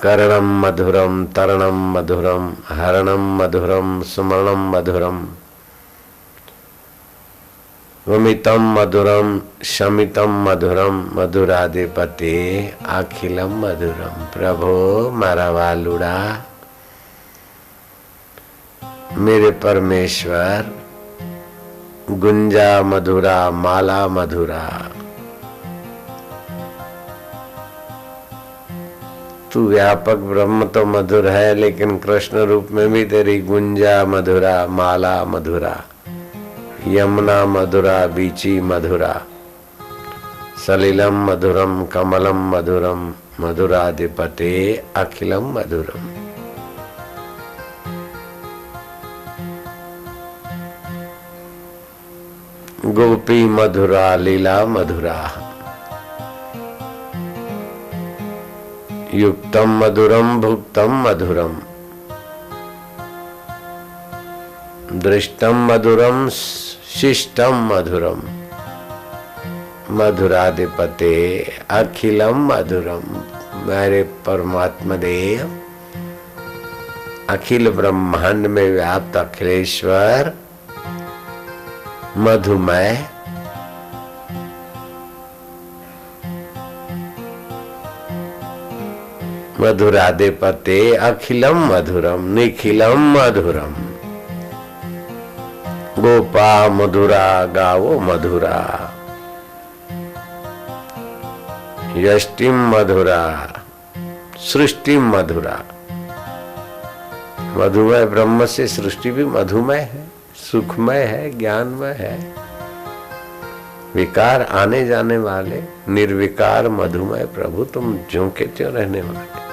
करणम मधुरम तरणम मधुरम हरणम मधुरम स्मरणम मधुरम वमितम मधुरम शमितम मधुरम मधुराधिपते अखिलम मधुरम। प्रभो मारा वालुड़ा, मेरे परमेश्वर, गुंजा मधुरा माला मधुरा, तू व्यापक ब्रह्म तो मधुर है, लेकिन कृष्ण रूप में भी तेरी गुंजा मधुरा माला मधुरा, यमुना मधुरा बीची मधुरा, सलिलम मधुरम कमलम मधुरम मधुराधिपते अखिलम मधुरम। गोपी मधुरा लीला मधुरा युक्तम मधुरम भुक्तम मधुरम दृष्टम मधुरम शिष्टम मधुरम मधुराधिपते अखिलम मधुरम। मेरे परमात्मा देव, अखिल ब्रह्मांड में व्याप्त अखिलेश्वर, मधुमय, मधुराधिपते अखिलम मधुरम निखिलम मधुरम। गोपा मधुरा गावो मधुरा यष्टिम मधुरा सृष्टिम मधुरा। मधुमय ब्रह्म से सृष्टि भी मधुमय है, सुखमय है, ज्ञानमय है। विकार आने जाने वाले, निर्विकार मधुमय प्रभु तुम ज्यों के त्यों रहने वाले।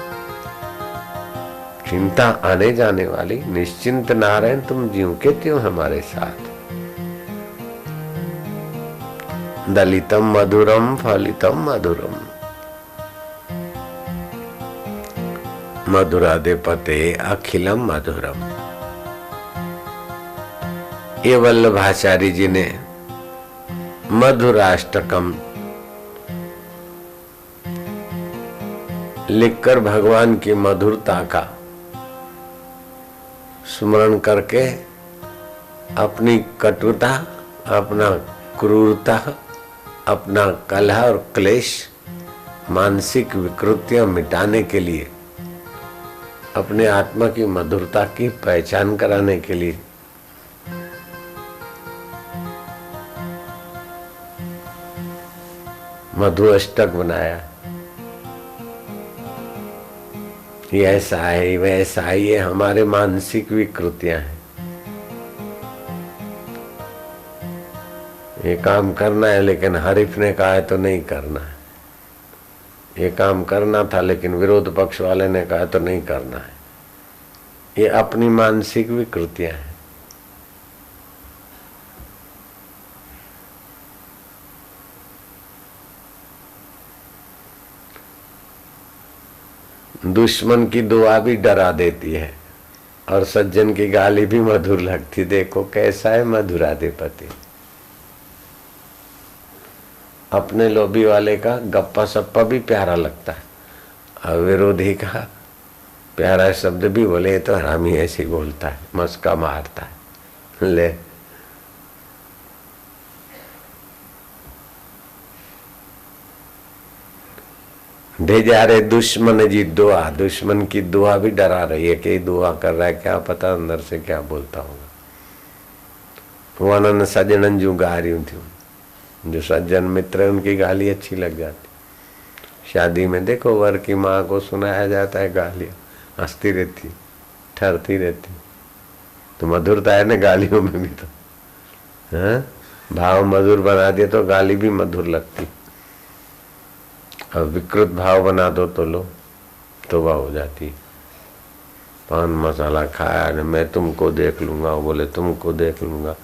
चिंता आने जाने वाली, निश्चिंत नारायण तुम ज्यों के त्यों हमारे साथ। दलितम मधुरम फलितम मधुरम, मधुराधिपते अखिलम मधुरम। ये वल्लभाचार्य जी ने मधुराष्टकम लिखकर भगवान की मधुरता का स्मरण करके अपनी कटुता, अपना क्रूरता, अपना कलह और क्लेश, मानसिक विकृतियां मिटाने के लिए, अपने आत्मा की मधुरता की पहचान कराने के लिए मधु अष्टक बनाया। ये ऐसा है, वैसा है, ये हमारे मानसिक विकृतियां हैं। ये काम करना है लेकिन हरीफ ने कहा है तो नहीं करना है। ये काम करना था लेकिन विरोध पक्ष वाले ने कहा तो नहीं करना है। ये अपनी मानसिक विकृतियां हैं। दुश्मन की दुआ भी डरा देती है और सज्जन की गाली भी मधुर लगती। देखो कैसा है मधुराधिपति। अपने लोभी वाले का गप्पा सप्पा भी प्यारा लगता है और विरोधी का प्यारा शब्द भी बोले तो हरामी ऐसे ही बोलता है, मस्का मारता है। ले दे जा रहे दुश्मन जी दुआ, दुश्मन की दुआ भी डरा रही है कि दुआ कर रहा है, क्या पता अंदर से क्या बोलता होगा। वनन सजनन जो गा रही थी, जो सज्जन मित्र है उनकी गाली अच्छी लग जाती। शादी में देखो वर की माँ को सुनाया जाता है गालियां, हंसती रहती, ठहरती रहती। तो मधुरता है ना गालियों में भी। तो हाँ, भाव मधुर बना दिए तो गाली भी मधुर लगती। अब विकृत भाव बना दो तो लो तौबा हो जाती। पान मसाला खाया न मैं तुमको देख लूंगा, वो बोले तुमको देख लूंगा,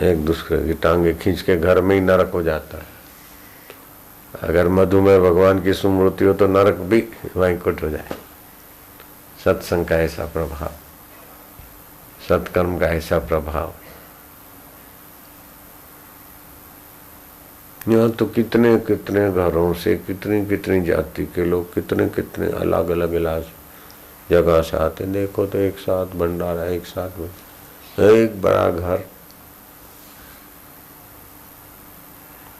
एक दूसरे की टांगे खींच के घर में ही नरक हो जाता है। अगर मधुमेह भगवान की स्मृति हो तो नरक भी वैकुंठ हो जाए। सत्संग का ऐसा प्रभाव, सत्कर्म का ऐसा प्रभाव। यहाँ तो कितने कितने घरों से कितनी कितनी जाति के लोग, कितने कितने अलग अलग इलाज जगह से आते। देखो तो एक साथ भंडारा, एक साथ में एक बड़ा घर,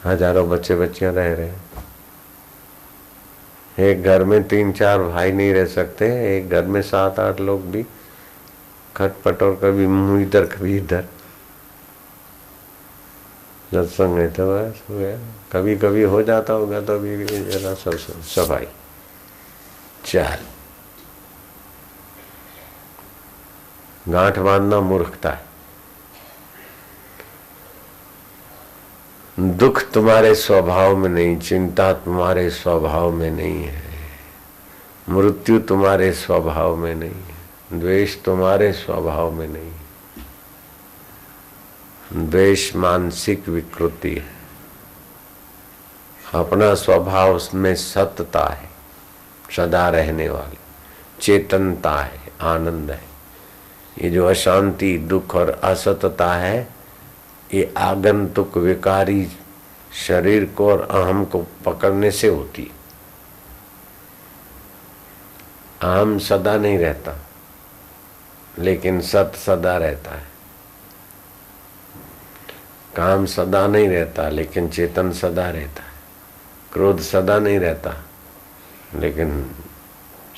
हजारों बच्चे बच्चियां रह रहे हैं। एक घर में 3-4 भाई नहीं रह सकते, एक घर में 7-8 लोग भी खटपट, और कभी मुंह इधर कभी इधर। सत्संग है तो बस हो गया। कभी कभी हो जाता होगा तो अभी जरा सफाई चाल। गांठ बांधना मूर्खता है। दुख तुम्हारे स्वभाव में नहीं, चिंता तुम्हारे स्वभाव में नहीं है, मृत्यु तुम्हारे स्वभाव में नहीं है, द्वेष तुम्हारे स्वभाव में नहीं है। द्वेष मानसिक विकृति है। अपना स्वभाव उसमें सतता है, सदा रहने वाली चेतनता है, आनंद है। ये जो अशांति, दुख और असतता है, ये आगंतुक विकारी शरीर को और अहम को पकड़ने से होती। अहम सदा नहीं रहता लेकिन सत सदा रहता है। काम सदा नहीं रहता लेकिन चेतन सदा रहता है। क्रोध सदा नहीं रहता लेकिन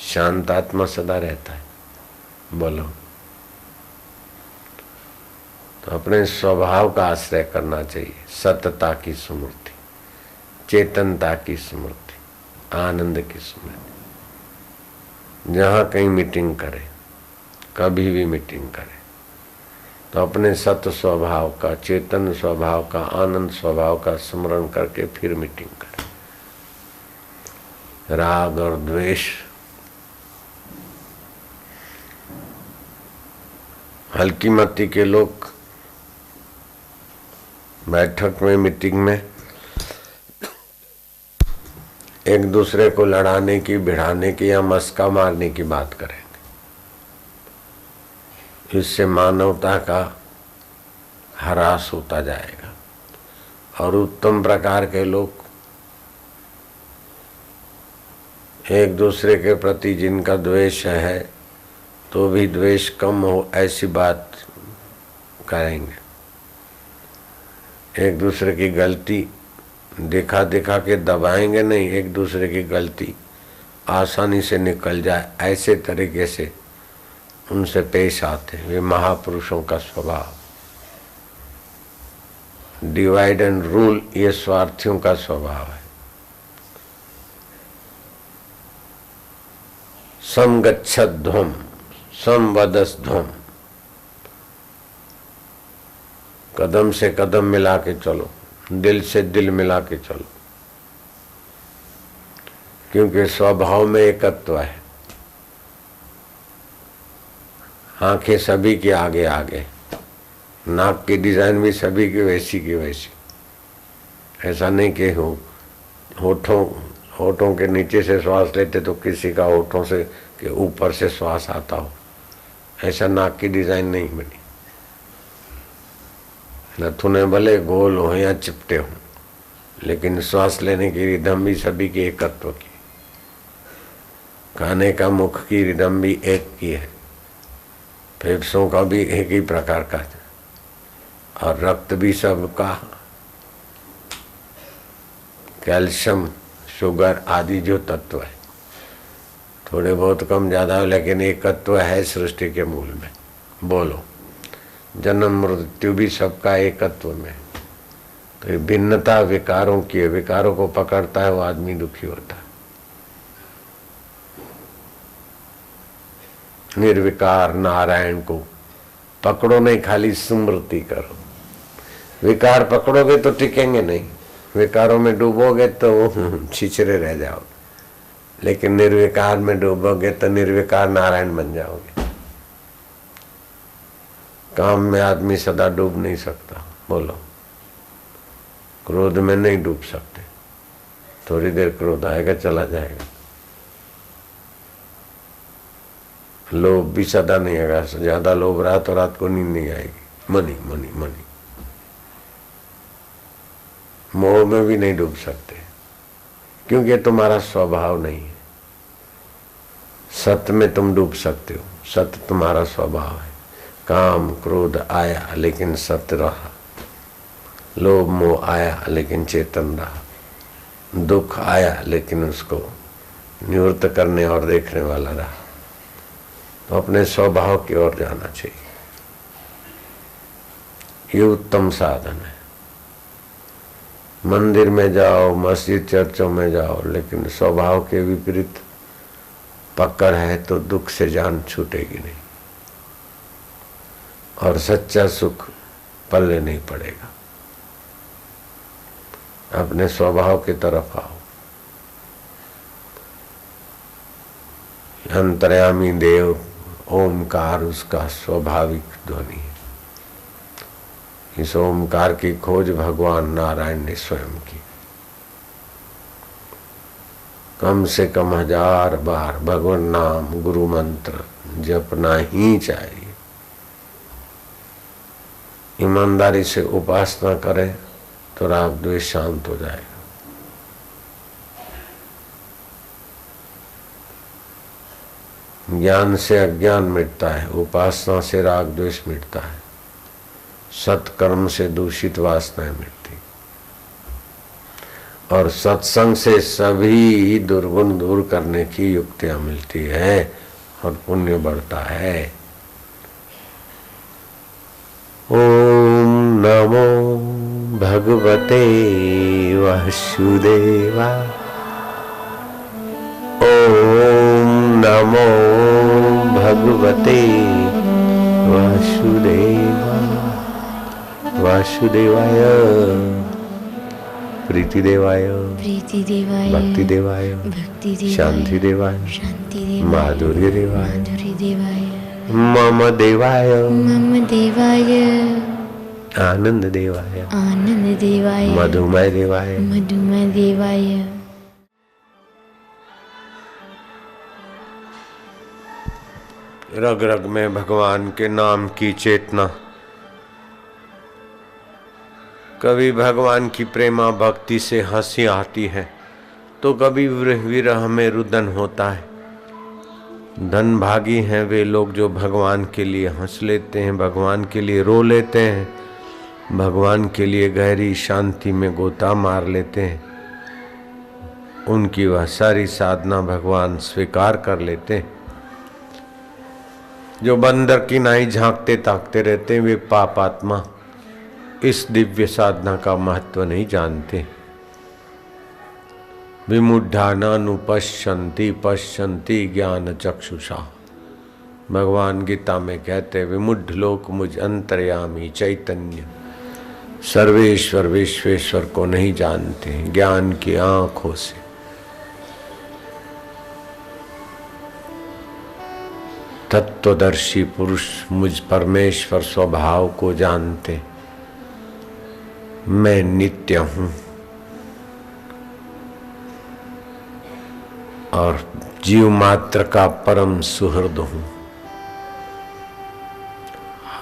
शांत आत्मा सदा रहता है। बोलो, तो अपने स्वभाव का आश्रय करना चाहिए। सतता की स्मृति, चेतनता की स्मृति, आनंद की स्मृति। जहाँ कहीं मीटिंग करे, कभी भी मीटिंग करे, तो अपने सत्य स्वभाव का, चेतन स्वभाव का, आनंद स्वभाव का स्मरण करके फिर मीटिंग करें। राग और द्वेष, हल्की मती के लोग बैठक में, मीटिंग में एक दूसरे को लड़ाने की, भिड़ाने की या मस्का मारने की बात करेंगे। इससे मानवता का ह्रास होता जाएगा। और उत्तम प्रकार के लोग एक दूसरे के प्रति जिनका द्वेष है तो भी द्वेष कम हो ऐसी बात करेंगे। एक दूसरे की गलती दिखा दिखा के दबाएंगे नहीं, एक दूसरे की गलती आसानी से निकल जाए ऐसे तरीके से उनसे पेश आते हैं। वे महापुरुषों का स्वभाव। डिवाइड एंड रूल ये स्वार्थियों का स्वभाव है। सम गच्छध्वम सम वदस्ध्वम, कदम से कदम मिला के चलो, दिल से दिल मिला के चलो, क्योंकि स्वभाव में एकत्व है। आंखें सभी के आगे आगे, नाक की डिजाइन भी सभी की वैसी की वैसी। ऐसा नहीं कि होठों के नीचे से श्वास लेते तो किसी का होठों से के ऊपर से श्वास आता हो, ऐसा नाक की डिजाइन नहीं बनी। नथुने भले गोल हो या चिपटे हो, लेकिन श्वास लेने की रिदम भी सभी के एकत्व की। खाने का मुख की रिदम भी एक की है, फेफड़ों का भी एक ही प्रकार का, और रक्त भी सबका, कैल्शियम, शुगर आदि जो तत्व है थोड़े बहुत कम ज्यादा हो, लेकिन एकत्व है सृष्टि के मूल में। बोलो, जन्म मृत्यु भी सबका एकत्व में। तो भिन्नता विकारों की है, विकारों को पकड़ता है वो आदमी दुखी होता है। निर्विकार नारायण को पकड़ो नहीं, खाली स्मृति करो। विकार पकड़ोगे तो टिकेंगे नहीं, विकारों में डूबोगे तो छिछरे रह जाओगे, लेकिन निर्विकार में डूबोगे तो निर्विकार नारायण बन जाओगे। काम में आदमी सदा डूब नहीं सकता। बोलो, क्रोध में नहीं डूब सकते, थोड़ी देर क्रोध आएगा चला जाएगा। लोभ भी सदा नहीं आएगा, ज्यादा लोभ रहा तो रात को नींद नहीं आएगी। मनी मनी मनी, मोह में भी नहीं डूब सकते, क्योंकि तुम्हारा स्वभाव नहीं है। सत्य में तुम डूब सकते हो, सत्य तुम्हारा स्वभाव है। काम क्रोध आया लेकिन सत्य रहा, लोभ मोह आया लेकिन चेतन रहा, दुख आया लेकिन उसको निवृत्त करने और देखने वाला रहा। तो अपने स्वभाव की ओर जाना चाहिए, ये उत्तम साधन है। मंदिर में जाओ, मस्जिद चर्चों में जाओ, लेकिन स्वभाव के विपरीत पकड़ है तो दुख से जान छूटेगी नहीं, और सच्चा सुख पल्ले नहीं पड़ेगा। अपने स्वभाव की तरफ आओ। अंतर्यामी देव ओमकार उसका स्वाभाविक ध्वनि है। इस ओमकार की खोज भगवान नारायण ने स्वयं की। कम से कम 1000 बार भगवान नाम गुरु मंत्र जपना ही चाहिए। ईमानदारी से उपासना करें तो राग द्वेष शांत हो जाएगा। ज्ञान से अज्ञान मिटता है, उपासना से राग द्वेष मिटता है, सत्कर्म से दूषित वासनाएं मिटती, और सत्संग से सभी दुर्गुण दूर करने की युक्तियां मिलती है और पुण्य बढ़ता है। ओम नमो भगवते वासुदेवा। ओम नमो भगवते वासुदेवा वासुदेवाय प्रीतिदेवाय भक्तिदेवाय शांतिदेवाय माधुर्यदेवाय मम देवाय आनंददेवाय मधुमय देवाय रग रग में भगवान के नाम की चेतना। कभी भगवान की प्रेमा भक्ति से हंसी आती है तो कभी विरह में रुदन होता है। धन भागी हैं वे लोग जो भगवान के लिए हंस लेते हैं, भगवान के लिए रो लेते हैं, भगवान के लिए गहरी शांति में गोता मार लेते हैं। उनकी वह सारी साधना भगवान स्वीकार कर लेते हैं। जो बंदर की नाई झांकते ताकते रहते हैं वे पापात्मा इस दिव्य साधना का महत्व नहीं जानते। विमुढ़ा नानुपश्यन्ति पश्यन्ति ज्ञान चक्षुषा। भगवान गीता में कहते विमुढ़ लोक मुझ अंतर्यामी चैतन्य सर्वेश्वर विश्वेश्वर को नहीं जानते ज्ञान की आंखों से। तत्वदर्शी पुरुष मुझ परमेश्वर स्वभाव को जानते। मैं नित्य हूं और जीव मात्र का परम सुहृद हूं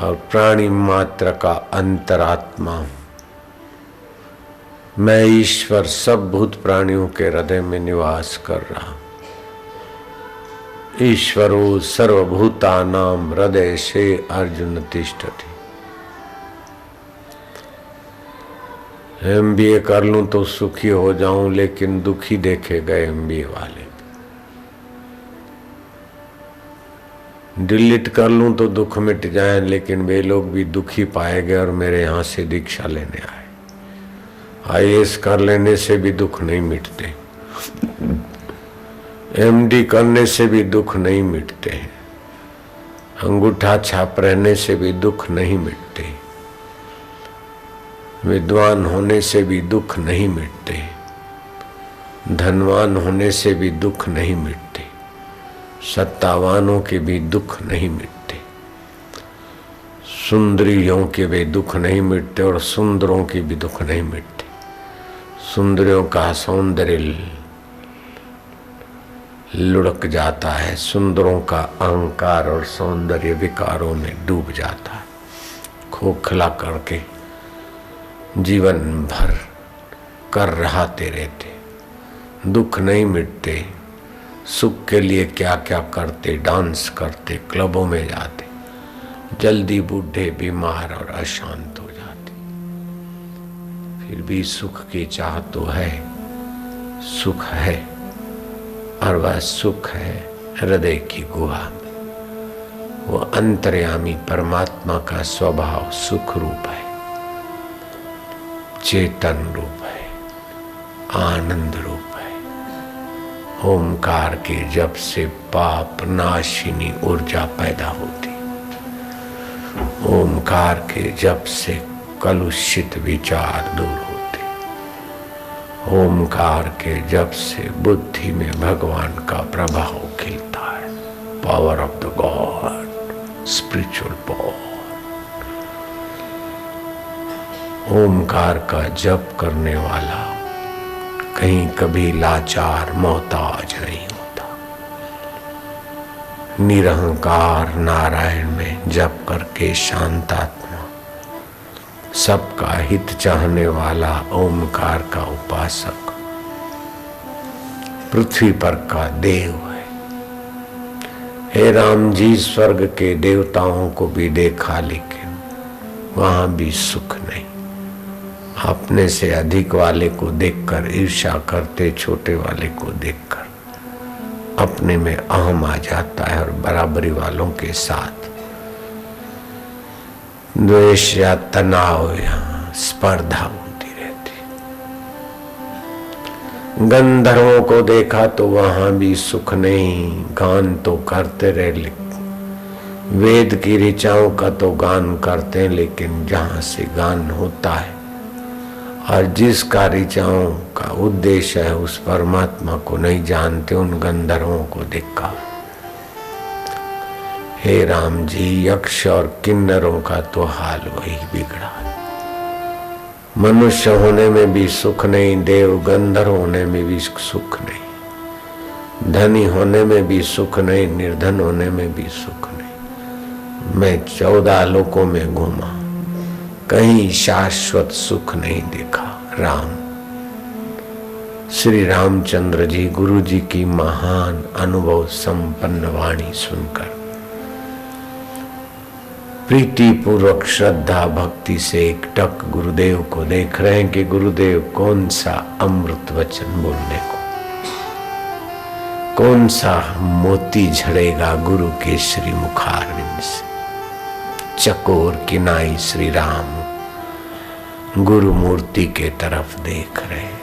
और प्राणी मात्र का अंतरात्मा हूं। मैं ईश्वर सब भूत प्राणियों के हृदय में निवास कर रहा। ईश्वरो सर्वभूतानां हृदय से अर्जुन तिष्ठति। MBA कर लूं तो सुखी हो जाऊं लेकिन दुखी देखे गए MBA वाले। डिलीट कर लूं तो दुख मिट जाए लेकिन वे लोग भी दुखी पाए गए और मेरे यहाँ से दीक्षा लेने आए। IAS कर लेने से भी दुख नहीं मिटते, MD करने से भी दुख नहीं मिटते, अंगूठा छाप रहने से भी दुख नहीं मिटते, विद्वान होने से भी दुख नहीं मिटते, धनवान होने से भी दुख नहीं मिटते, सत्तावानों के भी दुख नहीं मिटते, सुंदरियों के भी दुख नहीं मिटते और सुंदरों की भी दुख नहीं मिटते। सुंदरियों का सौंदर्य लुढ़क जाता है, सुंदरों का अहंकार और सौंदर्य विकारों में डूब जाता है। खोखला करके जीवन भर कर रहाते रहते, दुख नहीं मिटते। सुख के लिए क्या क्या करते, डांस करते, क्लबों में जाते, जल्दी बूढ़े बीमार और अशांत हो जाते। फिर भी सुख की चाह तो है, सुख है और वह सुख है हृदय की गुहा में। वो अंतर्यामी परमात्मा का स्वभाव सुख रूप है, चेतन रूप है, आनंद रूप है। ओमकार के जप से पाप नाशिनी ऊर्जा पैदा होती। ओमकार के जप से कलुषित विचार दूर होते। ओमकार के जप से बुद्धि में भगवान का प्रभाव खिलता है। Power of the God, spiritual power. Omkar का जप करने वाला कहीं कभी लाचार मोहताज नहीं होता। निरहंकार नारायण में जप करके शांतात्मा, सबका हित चाहने वाला ओमकार का उपासक पृथ्वी पर का देव है। हे राम जी, स्वर्ग के देवताओं को भी देखा लेकिन वहां भी सुख नहीं। अपने से अधिक वाले को देखकर ईर्ष्या करते, छोटे वाले को देखकर अपने में अहम आ जाता है और बराबरी वालों के साथ द्वेष या तनाव या स्पर्धा होती रहती। गंधर्वों को देखा तो वहां भी सुख नहीं, गान तो करते रहे वेद की ऋचाओं का तो गान करते हैं, लेकिन जहां से गान होता है और जिसका ऋचाओं का उद्देश्य है उस परमात्मा को नहीं जानते, उन गंधर्वों को देखा। हे राम जी, यक्ष और किन्नरों का तो हाल वही बिगड़ा। मनुष्य होने में भी सुख नहीं, देव गंधर्व होने में भी सुख नहीं, धनी होने में भी सुख नहीं, निर्धन होने में भी सुख नहीं। मैं 14 लोकों में घूमा, कहीं शाश्वत सुख नहीं देखा। राम श्री रामचंद्र जी गुरु जी की महान अनुभव संपन्न वाणी सुनकर प्रीति पूर्वक श्रद्धा भक्ति से एकटक गुरुदेव को देख रहे हैं कि गुरुदेव कौन सा अमृत वचन बोलने को, कौन सा मोती झड़ेगा गुरु के श्री मुखारविंद से। चकोर किनाई श्री राम गुरु मूर्ति के तरफ देख रहे।